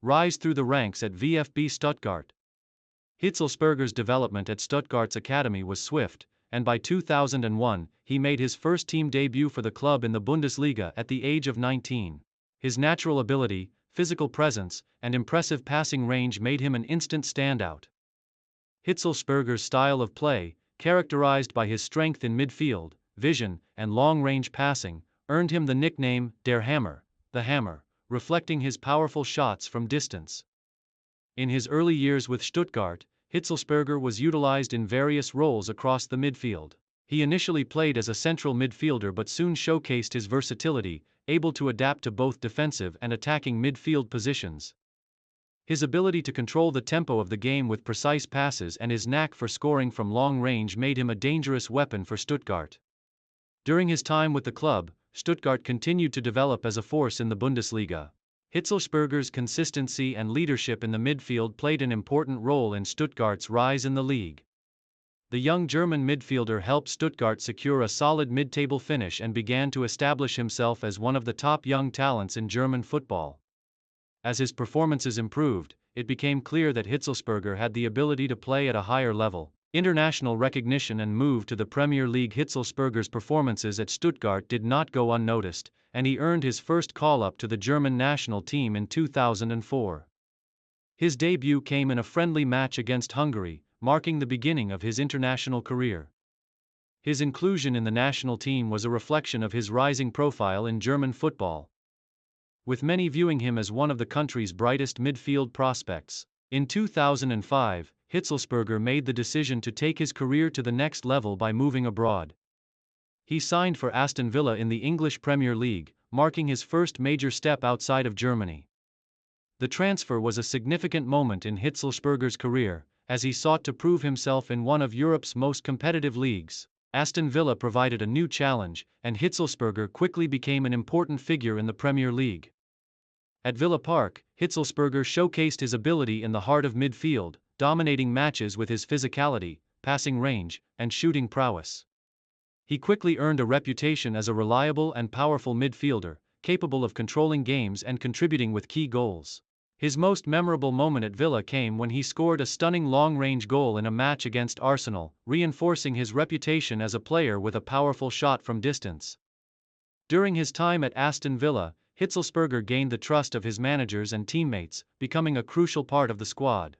Rise through the ranks at VfB Stuttgart. Hitzelsperger's development at Stuttgart's academy was swift, and by 2001, he made his first team debut for the club in the Bundesliga at the age of 19. His natural ability, physical presence, and impressive passing range made him an instant standout. Hitzelsperger's style of play, characterized by his strength in midfield, vision, and long-range passing, earned him the nickname Der Hammer, the Hammer, reflecting his powerful shots from distance. In his early years with Stuttgart, Hitzelsperger was utilized in various roles across the midfield. He initially played as a central midfielder but soon showcased his versatility, able to adapt to both defensive and attacking midfield positions. His ability to control the tempo of the game with precise passes and his knack for scoring from long range made him a dangerous weapon for Stuttgart. During his time with the club, Stuttgart continued to develop as a force in the Bundesliga. Hitzelsperger's consistency and leadership in the midfield played an important role in Stuttgart's rise in the league. The young German midfielder helped Stuttgart secure a solid mid-table finish and began to establish himself as one of the top young talents in German football. As his performances improved, it became clear that Hitzelsperger had the ability to play at a higher level. International recognition and move to the Premier League. Hitzelsperger's performances at Stuttgart did not go unnoticed, and he earned his first call-up to the German national team in 2004. His debut came in a friendly match against Hungary, marking the beginning of his international career. His inclusion in the national team was a reflection of his rising profile in German football, with many viewing him as one of the country's brightest midfield prospects. In 2005, Hitzelsperger made the decision to take his career to the next level by moving abroad. He signed for Aston Villa in the English Premier League, marking his first major step outside of Germany. The transfer was a significant moment in Hitzelsperger's career, as he sought to prove himself in one of Europe's most competitive leagues. Aston Villa provided a new challenge, and Hitzelsperger quickly became an important figure in the Premier League. At Villa Park, Hitzelsperger showcased his ability in the heart of midfield, dominating matches with his physicality, passing range, and shooting prowess. He quickly earned a reputation as a reliable and powerful midfielder, capable of controlling games and contributing with key goals. His most memorable moment at Villa came when he scored a stunning long-range goal in a match against Arsenal, reinforcing his reputation as a player with a powerful shot from distance. During his time at Aston Villa, Hitzelsperger gained the trust of his managers and teammates, becoming a crucial part of the squad.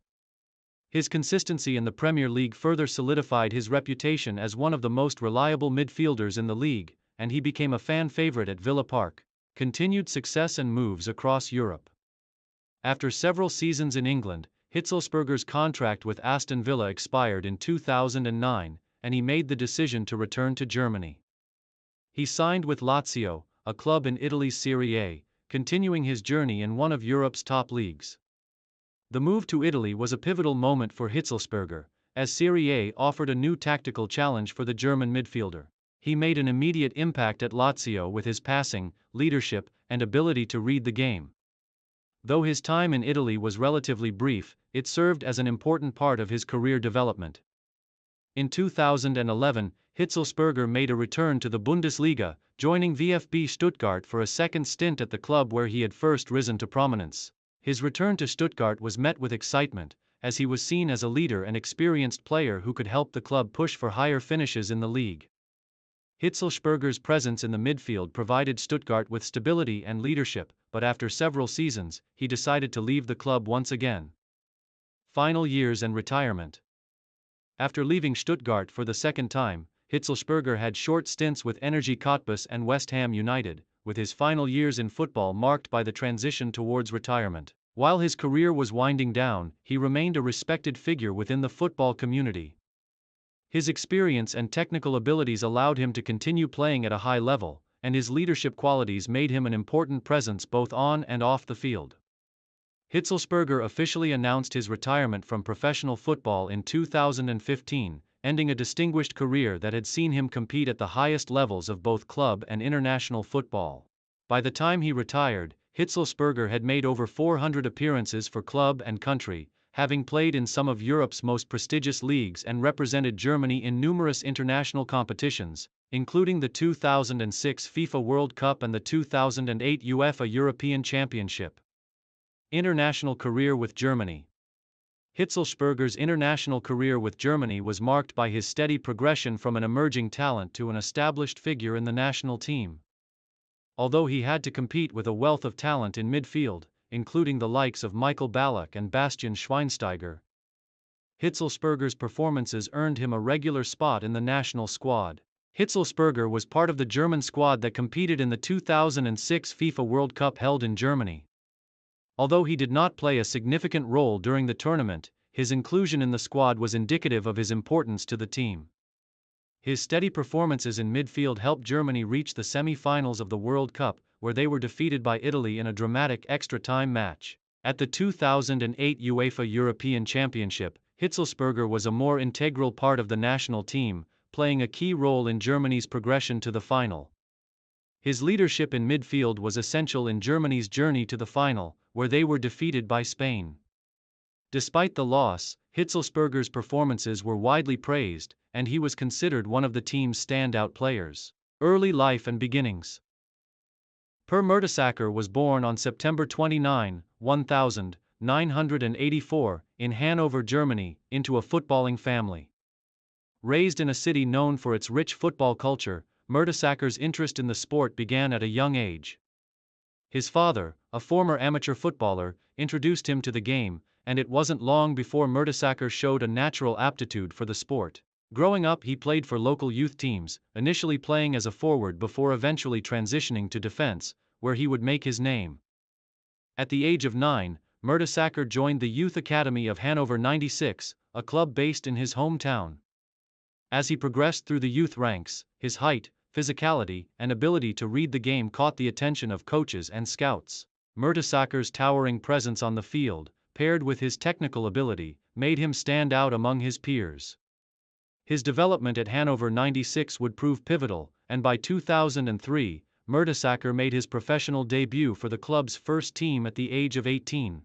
His consistency in the Premier League further solidified his reputation as one of the most reliable midfielders in the league, and he became a fan favorite at Villa Park. Continued success and moves across Europe. After several seasons in England, Hitzelsperger's contract with Aston Villa expired in 2009, and he made the decision to return to Germany. He signed with Lazio, a club in Italy's Serie A, continuing his journey in one of Europe's top leagues. The move to Italy was a pivotal moment for Hitzelsperger, as Serie A offered a new tactical challenge for the German midfielder. He made an immediate impact at Lazio with his passing, leadership, and ability to read the game. Though his time in Italy was relatively brief, it served as an important part of his career development. In 2011, Hitzelsperger made a return to the Bundesliga, joining VfB Stuttgart for a second stint at the club where he had first risen to prominence. His return to Stuttgart was met with excitement, as he was seen as a leader and experienced player who could help the club push for higher finishes in the league. Hitzelsperger's presence in the midfield provided Stuttgart with stability and leadership, but after several seasons, he decided to leave the club once again. Final years and retirement. After leaving Stuttgart for the second time, Hitzelsperger had short stints with Energie Cottbus and West Ham United, with his final years in football marked by the transition towards retirement. While his career was winding down, he remained a respected figure within the football community. His experience and technical abilities allowed him to continue playing at a high level, and his leadership qualities made him an important presence both on and off the field. Hitzelsperger officially announced his retirement from professional football in 2015, ending a distinguished career that had seen him compete at the highest levels of both club and international football. By the time he retired, Hitzelsperger had made over 400 appearances for club and country, having played in some of Europe's most prestigious leagues and represented Germany in numerous international competitions, including the 2006 FIFA World Cup and the 2008 UEFA European Championship. International career with Germany. Hitzelsperger's international career with Germany was marked by his steady progression from an emerging talent to an established figure in the national team. Although he had to compete with a wealth of talent in midfield, including the likes of Michael Ballack and Bastian Schweinsteiger, Hitzelsperger's performances earned him a regular spot in the national squad. Hitzelsperger was part of the German squad that competed in the 2006 FIFA World Cup held in Germany. Although he did not play a significant role during the tournament, his inclusion in the squad was indicative of his importance to the team. His steady performances in midfield helped Germany reach the semi-finals of the World Cup, where they were defeated by Italy in a dramatic extra-time match. At the 2008 UEFA European Championship, Hitzelsperger was a more integral part of the national team, playing a key role in Germany's progression to the final. His leadership in midfield was essential in Germany's journey to the final, where they were defeated by Spain. Despite the loss, Hitzelsperger's performances were widely praised, and he was considered one of the team's standout players. Early life and beginnings. Per Mertesacker was born on September 29, 1984, in Hanover, Germany, into a footballing family. Raised in a city known for its rich football culture, Mertesacker's interest in the sport began at a young age. His father, a former amateur footballer, introduced him to the game, and it wasn't long before Mertesacker showed a natural aptitude for the sport. Growing up, he played for local youth teams, initially playing as a forward before eventually transitioning to defense, where he would make his name. At the age of 9, Mertesacker joined the Youth Academy of Hanover 96, a club based in his hometown. As he progressed through the youth ranks, his height, physicality, and ability to read the game caught the attention of coaches and scouts. Mertesacker's towering presence on the field, paired with his technical ability, made him stand out among his peers. His development at Hanover 96 would prove pivotal, and by 2003, Mertesacker made his professional debut for the club's first team at the age of 18.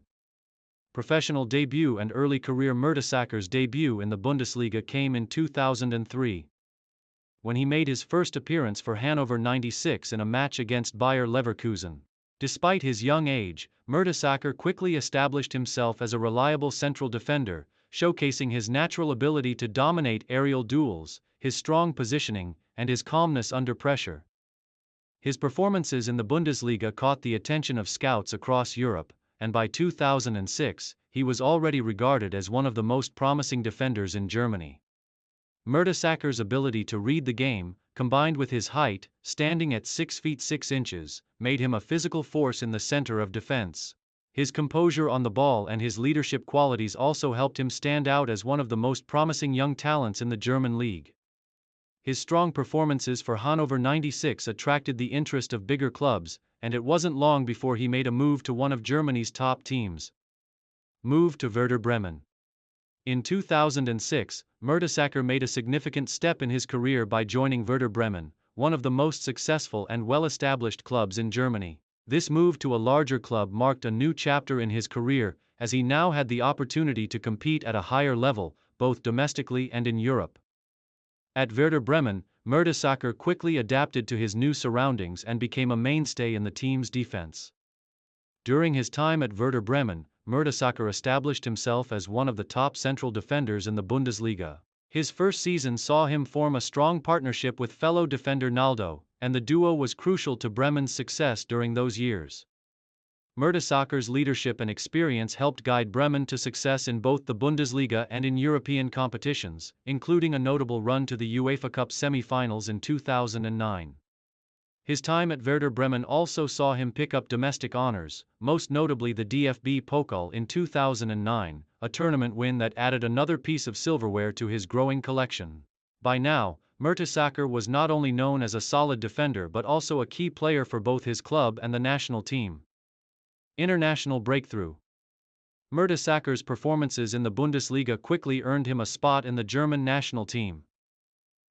Professional debut and early career. Mertesacker's debut in the Bundesliga came in 2003. When he made his first appearance for Hanover 96 in a match against Bayer Leverkusen. Despite his young age, Mertesacker quickly established himself as a reliable central defender, showcasing his natural ability to dominate aerial duels, his strong positioning, and his calmness under pressure. His performances in the Bundesliga caught the attention of scouts across Europe, and by 2006, he was already regarded as one of the most promising defenders in Germany. Mertesacker's ability to read the game, combined with his height, standing at 6 feet 6 inches, made him a physical force in the center of defense. His composure on the ball and his leadership qualities also helped him stand out as one of the most promising young talents in the German league. His strong performances for Hannover 96 attracted the interest of bigger clubs, and it wasn't long before he made a move to one of Germany's top teams. Move to Werder Bremen. In 2006, Mertesacker made a significant step in his career by joining Werder Bremen, one of the most successful and well-established clubs in Germany. This move to a larger club marked a new chapter in his career, as he now had the opportunity to compete at a higher level, both domestically and in Europe. At Werder Bremen, Mertesacker quickly adapted to his new surroundings and became a mainstay in the team's defense. During his time at Werder Bremen, Mertesacker established himself as one of the top central defenders in the Bundesliga. His first season saw him form a strong partnership with fellow defender Naldo, and the duo was crucial to Bremen's success during those years. Mertesacker's leadership and experience helped guide Bremen to success in both the Bundesliga and in European competitions, including a notable run to the UEFA Cup semi-finals in 2009. His time at Werder Bremen also saw him pick up domestic honors, most notably the DFB Pokal in 2009, a tournament win that added another piece of silverware to his growing collection. By now, Mertesacker was not only known as a solid defender but also a key player for both his club and the national team. International breakthrough. Mertesacker's performances in the Bundesliga quickly earned him a spot in the German national team.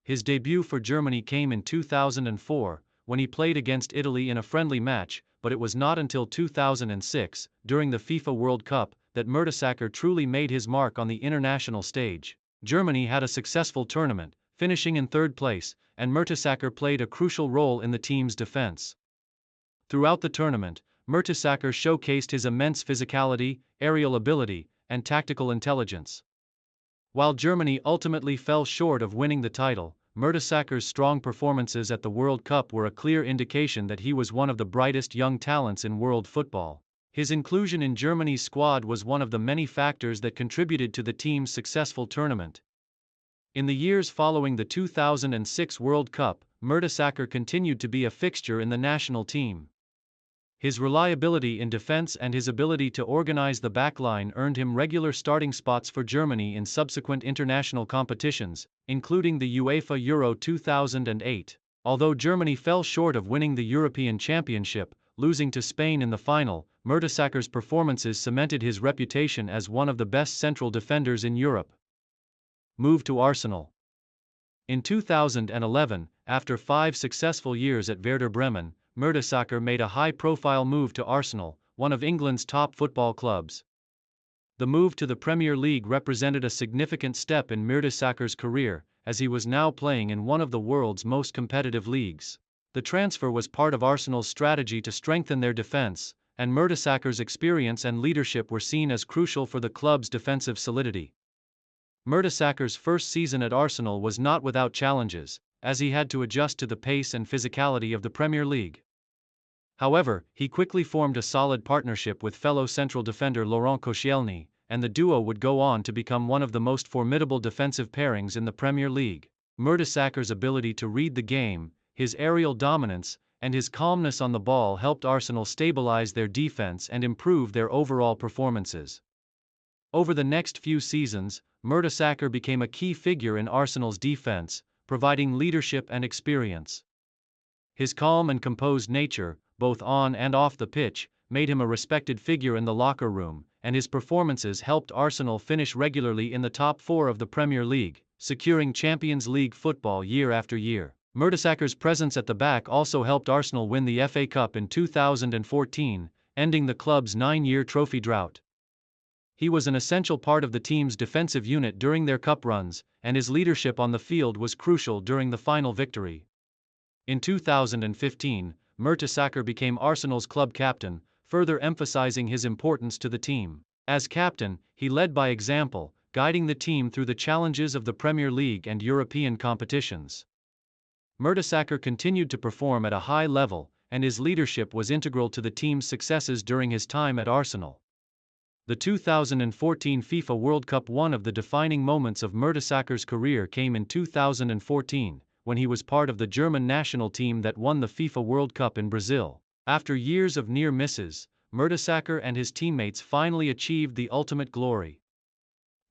His debut for Germany came in 2004, when he played against Italy in a friendly match, but it was not until 2006, during the FIFA World Cup, that Mertesacker truly made his mark on the international stage. Germany had a successful tournament, finishing in third place, and Mertesacker played a crucial role in the team's defense. Throughout the tournament, Mertesacker showcased his immense physicality, aerial ability, and tactical intelligence. While Germany ultimately fell short of winning the title, Mertesacker's strong performances at the World Cup were a clear indication that he was one of the brightest young talents in world football. His inclusion in Germany's squad was one of the many factors that contributed to the team's successful tournament. In the years following the 2006 World Cup, Mertesacker continued to be a fixture in the national team. His reliability in defense and his ability to organize the backline earned him regular starting spots for Germany in subsequent international competitions, including the UEFA Euro 2008. Although Germany fell short of winning the European Championship, losing to Spain in the final, Mertesacker's performances cemented his reputation as one of the best central defenders in Europe. Move to Arsenal. In 2011, after 5 successful years at Werder Bremen, Mertesacker made a high-profile move to Arsenal, one of England's top football clubs. The move to the Premier League represented a significant step in Mertesacker's career, as he was now playing in one of the world's most competitive leagues. The transfer was part of Arsenal's strategy to strengthen their defense, and Mertesacker's experience and leadership were seen as crucial for the club's defensive solidity. Mertesacker's first season at Arsenal was not without challenges, as he had to adjust to the pace and physicality of the Premier League. However, he quickly formed a solid partnership with fellow central defender Laurent Koscielny, and the duo would go on to become one of the most formidable defensive pairings in the Premier League. Mertesacker's ability to read the game, his aerial dominance, and his calmness on the ball helped Arsenal stabilize their defense and improve their overall performances. Over the next few seasons, Mertesacker became a key figure in Arsenal's defense, providing leadership and experience. His calm and composed nature, both on and off the pitch, made him a respected figure in the locker room, and his performances helped Arsenal finish regularly in the top 4 of the Premier League, securing Champions League football year after year. Mertesacker's presence at the back also helped Arsenal win the FA Cup in 2014, ending the club's 9-year trophy drought. He was an essential part of the team's defensive unit during their cup runs, and his leadership on the field was crucial during the final victory. In 2015, Mertesacker became Arsenal's club captain, further emphasizing his importance to the team. As captain, he led by example, guiding the team through the challenges of the Premier League and European competitions. Mertesacker continued to perform at a high level, and his leadership was integral to the team's successes during his time at Arsenal. The 2014 FIFA World Cup, one of the defining moments of Mertesacker's career, came in 2014. When he was part of the German national team that won the FIFA World Cup in Brazil. After years of near misses, Mertesacker and his teammates finally achieved the ultimate glory.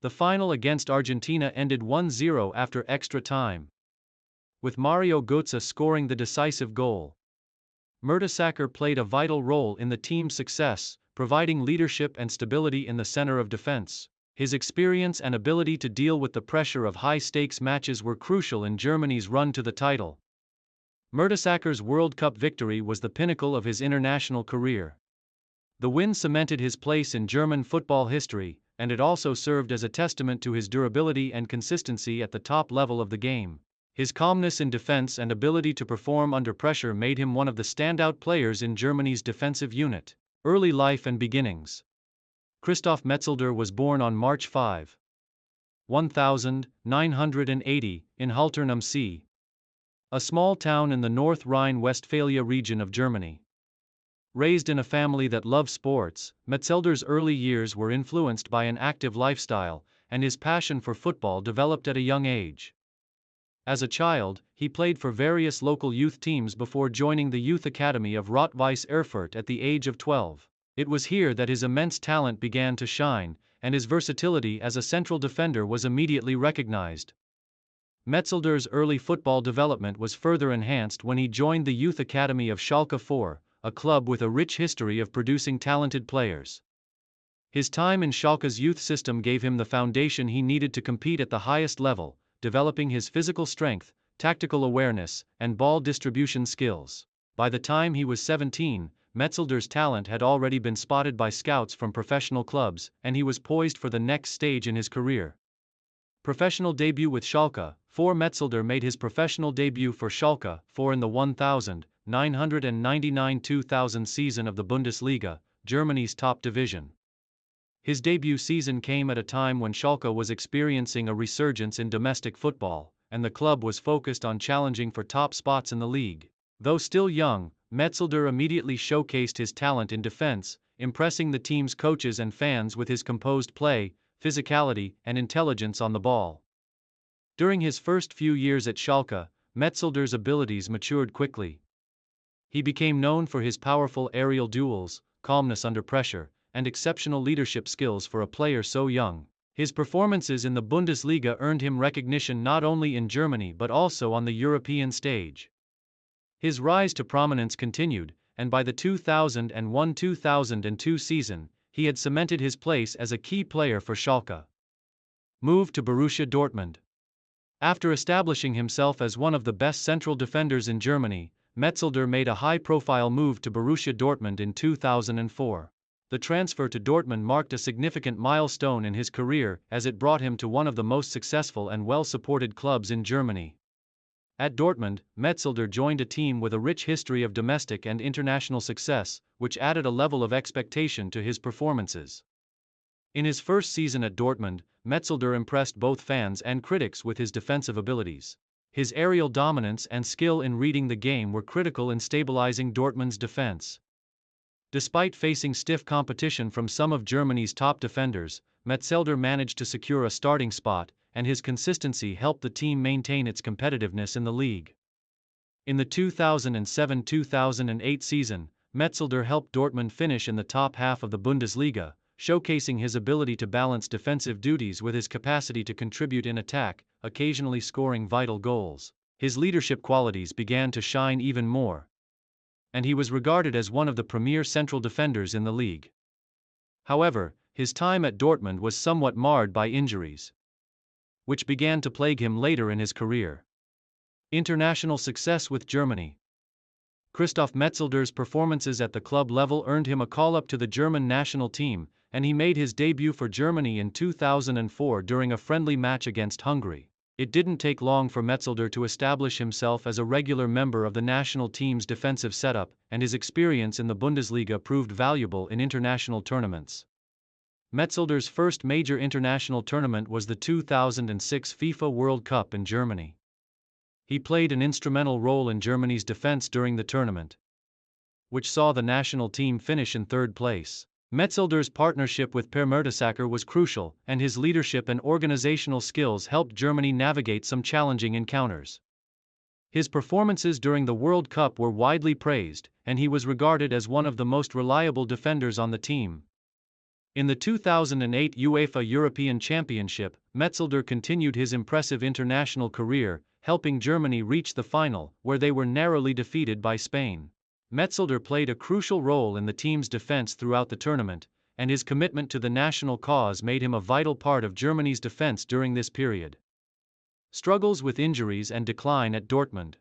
The final against Argentina ended 1-0 after extra time, with Mario Götze scoring the decisive goal. Mertesacker played a vital role in the team's success, providing leadership and stability in the center of defense. His experience and ability to deal with the pressure of high-stakes matches were crucial in Germany's run to the title. Mertesacker's World Cup victory was the pinnacle of his international career. The win cemented his place in German football history, and it also served as a testament to his durability and consistency at the top level of the game. His calmness in defense and ability to perform under pressure made him one of the standout players in Germany's defensive unit. Early life and beginnings. Christoph Metzelder was born on March 5, 1980, in Haltern am See, a small town in the North Rhine-Westphalia region of Germany. Raised in a family that loved sports, Metzelder's early years were influenced by an active lifestyle, and his passion for football developed at a young age. As a child, he played for various local youth teams before joining the youth academy of Rot-Weiss Erfurt at the age of 12. It was here that his immense talent began to shine, and his versatility as a central defender was immediately recognized. Metzelder's early football development was further enhanced when he joined the youth academy of Schalke 04, a club with a rich history of producing talented players. His time in Schalke's youth system gave him the foundation he needed to compete at the highest level, developing his physical strength, tactical awareness, and ball distribution skills. By the time he was 17, Metzelder's talent had already been spotted by scouts from professional clubs, and he was poised for the next stage in his career. Professional debut with Schalke. 4 Metzelder made his professional debut for Schalke 4 in the 1999-2000 season of the Bundesliga, Germany's top division. His debut season came at a time when Schalke was experiencing a resurgence in domestic football, and the club was focused on challenging for top spots in the league. Though still young, Metzelder immediately showcased his talent in defense, impressing the team's coaches and fans with his composed play, physicality, and intelligence on the ball. During his first few years at Schalke, Metzelder's abilities matured quickly. He became known for his powerful aerial duels, calmness under pressure, and exceptional leadership skills for a player so young. His performances in the Bundesliga earned him recognition not only in Germany but also on the European stage. His rise to prominence continued, and by the 2001-2002 season, he had cemented his place as a key player for Schalke. Move to Borussia Dortmund. After establishing himself as one of the best central defenders in Germany, Metzelder made a high-profile move to Borussia Dortmund in 2004. The transfer to Dortmund marked a significant milestone in his career as it brought him to one of the most successful and well-supported clubs in Germany. At Dortmund, Metzelder joined a team with a rich history of domestic and international success, which added a level of expectation to his performances. In his first season at Dortmund, Metzelder impressed both fans and critics with his defensive abilities. His aerial dominance and skill in reading the game were critical in stabilizing Dortmund's defense. Despite facing stiff competition from some of Germany's top defenders, Metzelder managed to secure a starting spot, and his consistency helped the team maintain its competitiveness in the league. In the 2007-2008 season, Metzelder helped Dortmund finish in the top half of the Bundesliga, showcasing his ability to balance defensive duties with his capacity to contribute in attack, occasionally scoring vital goals. His leadership qualities began to shine even more, and he was regarded as one of the premier central defenders in the league. However, his time at Dortmund was somewhat marred by injuries, which began to plague him later in his career. International success with Germany. Christoph Metzelder's performances at the club level earned him a call-up to the German national team, and he made his debut for Germany in 2004 during a friendly match against Hungary. It didn't take long for Metzelder to establish himself as a regular member of the national team's defensive setup, and his experience in the Bundesliga proved valuable in international tournaments. Metzelder's first major international tournament was the 2006 FIFA World Cup in Germany. He played an instrumental role in Germany's defense during the tournament, which saw the national team finish in third place. Metzelder's partnership with Per Mertesacker was crucial, and his leadership and organizational skills helped Germany navigate some challenging encounters. His performances during the World Cup were widely praised, and he was regarded as one of the most reliable defenders on the team. In the 2008 UEFA European Championship, Metzelder continued his impressive international career, helping Germany reach the final, where they were narrowly defeated by Spain. Metzelder played a crucial role in the team's defense throughout the tournament, and his commitment to the national cause made him a vital part of Germany's defense during this period. Struggles with injuries and decline at Dortmund.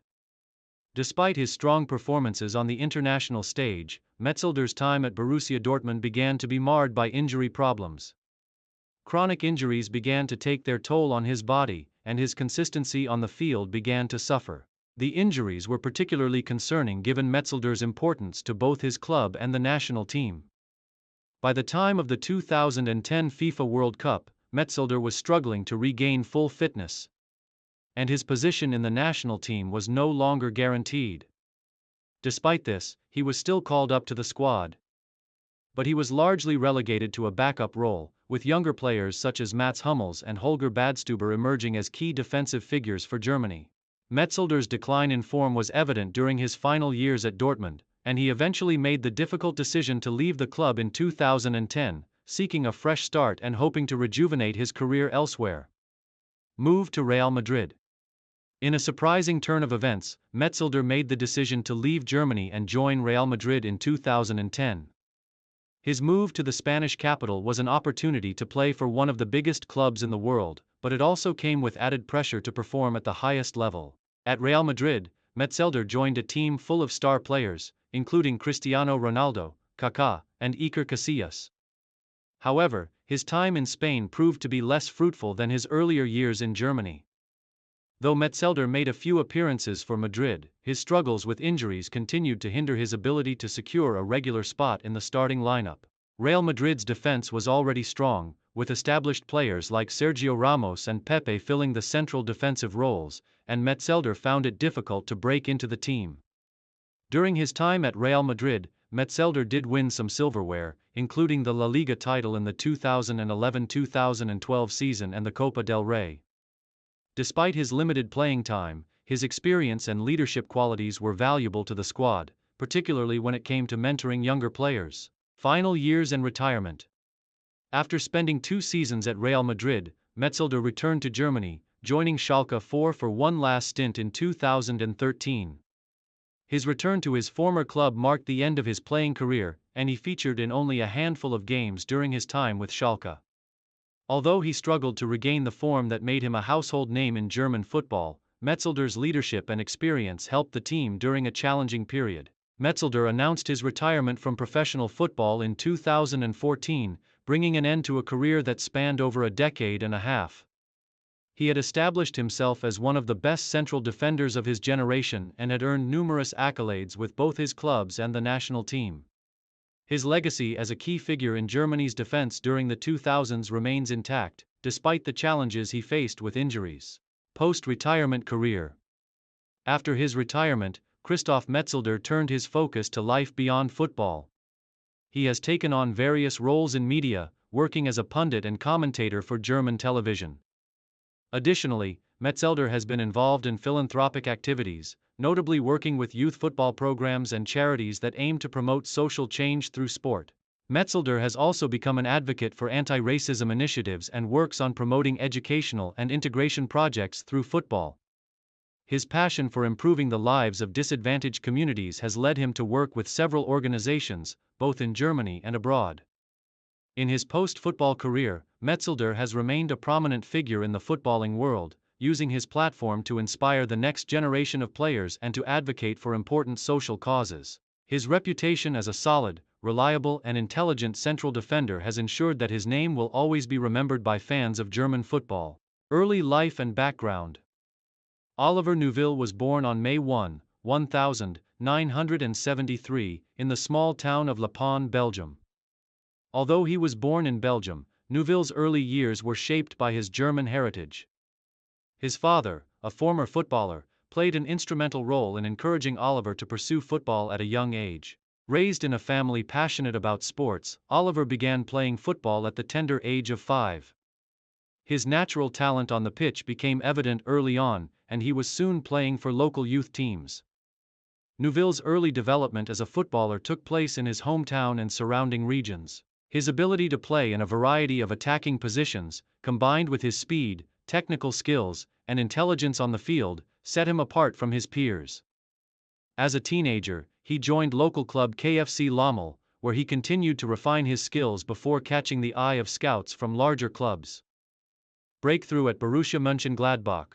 Despite his strong performances on the international stage, Metzelder's time at Borussia Dortmund began to be marred by injury problems. Chronic injuries began to take their toll on his body, and his consistency on the field began to suffer. The injuries were particularly concerning given Metzelder's importance to both his club and the national team. By the time of the 2010 FIFA World Cup, Metzelder was struggling to regain full fitness, and his position in the national team was no longer guaranteed. Despite this, he was still called up to the squad, but he was largely relegated to a backup role, with younger players such as Mats Hummels and Holger Badstuber emerging as key defensive figures for Germany. Metzelder's decline in form was evident during his final years at Dortmund, and he eventually made the difficult decision to leave the club in 2010, seeking a fresh start and hoping to rejuvenate his career elsewhere. Move to Real Madrid. In a surprising turn of events, Metzelder made the decision to leave Germany and join Real Madrid in 2010. His move to the Spanish capital was an opportunity to play for one of the biggest clubs in the world, but it also came with added pressure to perform at the highest level. At Real Madrid, Metzelder joined a team full of star players, including Cristiano Ronaldo, Kaká, and Iker Casillas. However, his time in Spain proved to be less fruitful than his earlier years in Germany. Though Metzelder made a few appearances for Madrid, his struggles with injuries continued to hinder his ability to secure a regular spot in the starting lineup. Real Madrid's defense was already strong, with established players like Sergio Ramos and Pepe filling the central defensive roles, and Metzelder found it difficult to break into the team. During his time at Real Madrid, Metzelder did win some silverware, including the La Liga title in the 2011-2012 season and the Copa del Rey. Despite his limited playing time, his experience and leadership qualities were valuable to the squad, particularly when it came to mentoring younger players. Final years and retirement. After spending 2 seasons at Real Madrid, Metzelder returned to Germany, joining Schalke 04 for one last stint in 2013. His return to his former club marked the end of his playing career, and he featured in only a handful of games during his time with Schalke. Although he struggled to regain the form that made him a household name in German football, Metzelder's leadership and experience helped the team during a challenging period. Metzelder announced his retirement from professional football in 2014, bringing an end to a career that spanned over a decade and a half. He had established himself as one of the best central defenders of his generation and had earned numerous accolades with both his clubs and the national team. His legacy as a key figure in Germany's defense during the 2000s remains intact, despite the challenges he faced with injuries. Post-retirement career. After his retirement, Christoph Metzelder turned his focus to life beyond football. He has taken on various roles in media, working as a pundit and commentator for German television. Additionally, Metzelder has been involved in philanthropic activities, notably working with youth football programs and charities that aim to promote social change through sport. Metzelder has also become an advocate for anti-racism initiatives and works on promoting educational and integration projects through football. His passion for improving the lives of disadvantaged communities has led him to work with several organizations, both in Germany and abroad. In his post-football career, Metzelder has remained a prominent figure in the footballing world, using his platform to inspire the next generation of players and to advocate for important social causes. His reputation as a solid, reliable and intelligent central defender has ensured that his name will always be remembered by fans of German football. Early life and background. Oliver Neuville was born on May 1, 1973, in the small town of La Panne, Belgium. Although he was born in Belgium, Neuville's early years were shaped by his German heritage. His father, a former footballer, played an instrumental role in encouraging Oliver to pursue football at a young age. Raised in a family passionate about sports, Oliver began playing football at the tender age of 5. His natural talent on the pitch became evident early on, and he was soon playing for local youth teams. Neuville's early development as a footballer took place in his hometown and surrounding regions. His ability to play in a variety of attacking positions, combined with his speed, technical skills, and intelligence on the field, set him apart from his peers. As a teenager, he joined local club KFC Lommel, where he continued to refine his skills before catching the eye of scouts from larger clubs. Breakthrough at Borussia Mönchengladbach.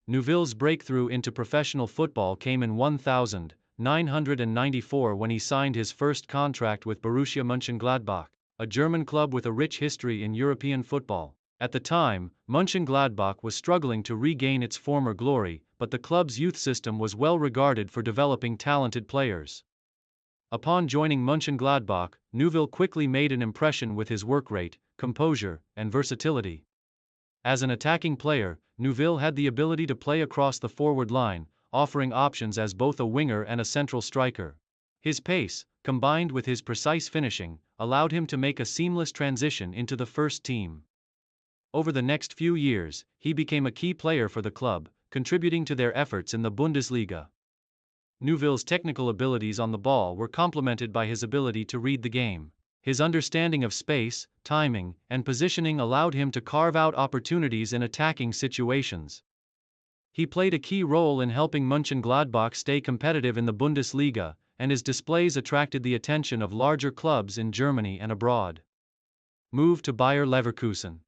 Neuville's breakthrough into professional football came in 1994 when he signed his first contract with Borussia Mönchengladbach, a German club with a rich history in European football. At the time, Mönchengladbach was struggling to regain its former glory, but the club's youth system was well regarded for developing talented players. Upon joining Mönchengladbach, Neuville quickly made an impression with his work rate, composure, and versatility. As an attacking player, Neuville had the ability to play across the forward line, offering options as both a winger and a central striker. His pace, combined with his precise finishing, allowed him to make a seamless transition into the first team. Over the next few years, he became a key player for the club, contributing to their efforts in the Bundesliga. Neuville's technical abilities on the ball were complemented by his ability to read the game. His understanding of space, timing, and positioning allowed him to carve out opportunities in attacking situations. He played a key role in helping Mönchengladbach stay competitive in the Bundesliga, and his displays attracted the attention of larger clubs in Germany and abroad. Move to Bayer Leverkusen.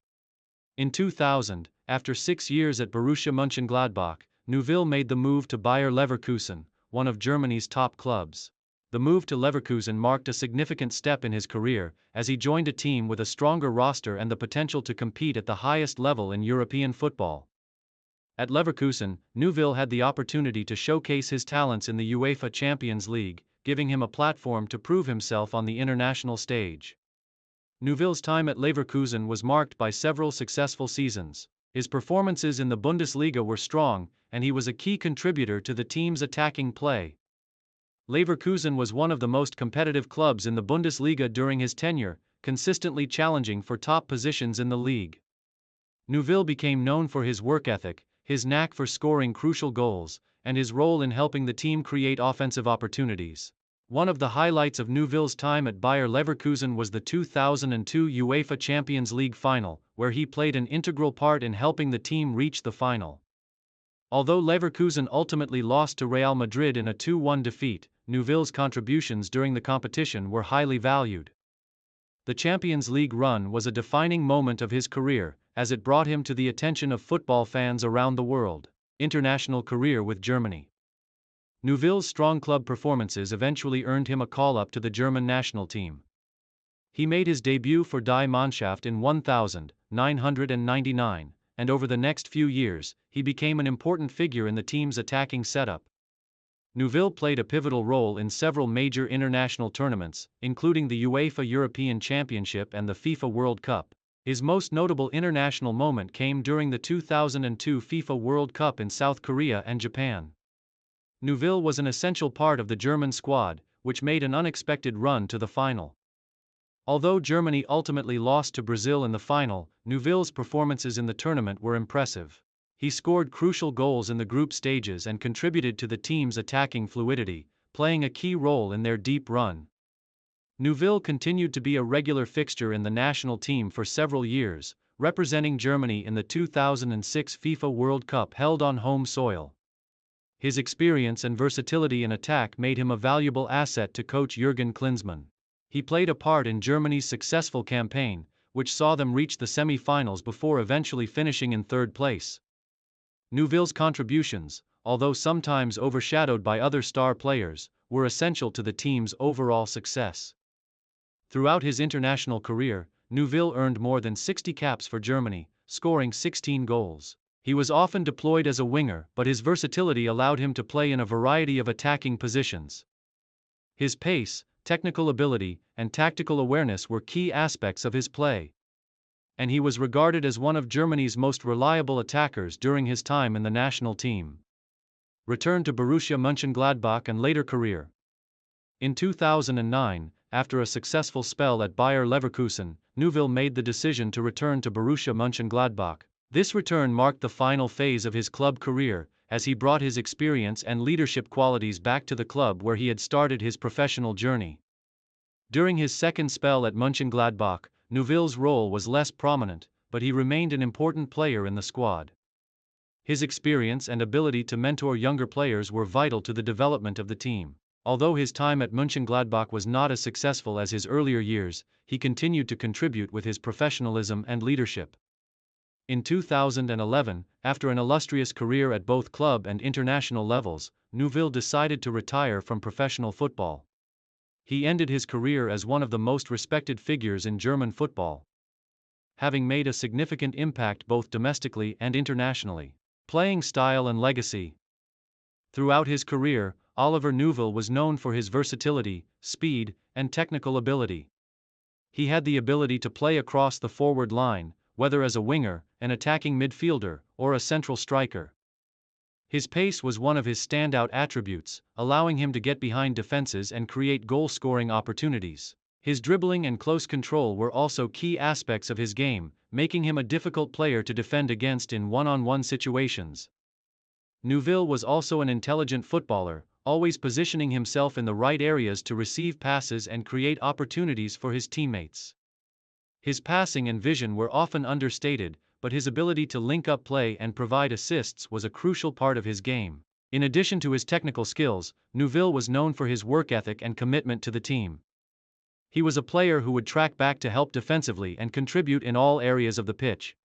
In 2000, after 6 years at Borussia Mönchengladbach, Neuville made the move to Bayer Leverkusen, one of Germany's top clubs. The move to Leverkusen marked a significant step in his career, as he joined a team with a stronger roster and the potential to compete at the highest level in European football. At Leverkusen, Neuville had the opportunity to showcase his talents in the UEFA Champions League, giving him a platform to prove himself on the international stage. Neuville's time at Leverkusen was marked by several successful seasons. His performances in the Bundesliga were strong, and he was a key contributor to the team's attacking play. Leverkusen was one of the most competitive clubs in the Bundesliga during his tenure, consistently challenging for top positions in the league. Neuville became known for his work ethic, his knack for scoring crucial goals, and his role in helping the team create offensive opportunities. One of the highlights of Neuville's time at Bayer Leverkusen was the 2002 UEFA Champions League final, where he played an integral part in helping the team reach the final. Although Leverkusen ultimately lost to Real Madrid in a 2-1 defeat, Neuville's contributions during the competition were highly valued. The Champions League run was a defining moment of his career, as it brought him to the attention of football fans around the world. International career with Germany. Neuville's strong club performances eventually earned him a call-up to the German national team. He made his debut for Die Mannschaft in 1999, and over the next few years, he became an important figure in the team's attacking setup. Neuville played a pivotal role in several major international tournaments, including the UEFA European Championship and the FIFA World Cup. His most notable international moment came during the 2002 FIFA World Cup in South Korea and Japan. Neuville was an essential part of the German squad, which made an unexpected run to the final. Although Germany ultimately lost to Brazil in the final, Neuville's performances in the tournament were impressive. He scored crucial goals in the group stages and contributed to the team's attacking fluidity, playing a key role in their deep run. Neuville continued to be a regular fixture in the national team for several years, representing Germany in the 2006 FIFA World Cup held on home soil. His experience and versatility in attack made him a valuable asset to coach Jürgen Klinsmann. He played a part in Germany's successful campaign, which saw them reach the semi-finals before eventually finishing in third place. Neuville's contributions, although sometimes overshadowed by other star players, were essential to the team's overall success. Throughout his international career, Neuville earned more than 60 caps for Germany, scoring 16 goals. He was often deployed as a winger, but his versatility allowed him to play in a variety of attacking positions. His pace, technical ability, and tactical awareness were key aspects of his play. And he was regarded as one of Germany's most reliable attackers during his time in the national team. Return to Borussia Mönchengladbach and later career. In 2009, after a successful spell at Bayer Leverkusen, Neuville made the decision to return to Borussia Mönchengladbach. This return marked the final phase of his club career, as he brought his experience and leadership qualities back to the club where he had started his professional journey. During his second spell at Mönchengladbach, Neuville's role was less prominent, but he remained an important player in the squad. His experience and ability to mentor younger players were vital to the development of the team. Although his time at Mönchengladbach was not as successful as his earlier years, he continued to contribute with his professionalism and leadership. In 2011, after an illustrious career at both club and international levels, Neuville decided to retire from professional football. He ended his career as one of the most respected figures in German football, having made a significant impact both domestically and internationally. Playing style and legacy. Throughout his career, Oliver Neuville was known for his versatility, speed, and technical ability. He had the ability to play across the forward line, whether as a winger, an attacking midfielder, or a central striker. His pace was one of his standout attributes, allowing him to get behind defenses and create goal-scoring opportunities. His dribbling and close control were also key aspects of his game, making him a difficult player to defend against in one-on-one situations. Neuville was also an intelligent footballer, always positioning himself in the right areas to receive passes and create opportunities for his teammates. His passing and vision were often understated, but his ability to link up play and provide assists was a crucial part of his game. In addition to his technical skills, Neuville was known for his work ethic and commitment to the team. He was a player who would track back to help defensively and contribute in all areas of the pitch.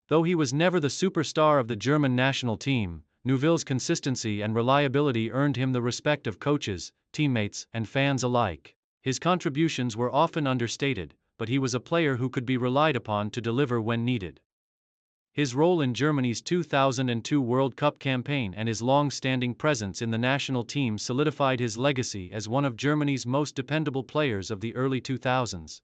Though he was never the superstar of the German national team, Neuville's consistency and reliability earned him the respect of coaches, teammates, and fans alike. His contributions were often understated, but he was a player who could be relied upon to deliver when needed. His role in Germany's 2002 World Cup campaign and his long-standing presence in the national team solidified his legacy as one of Germany's most dependable players of the early 2000s.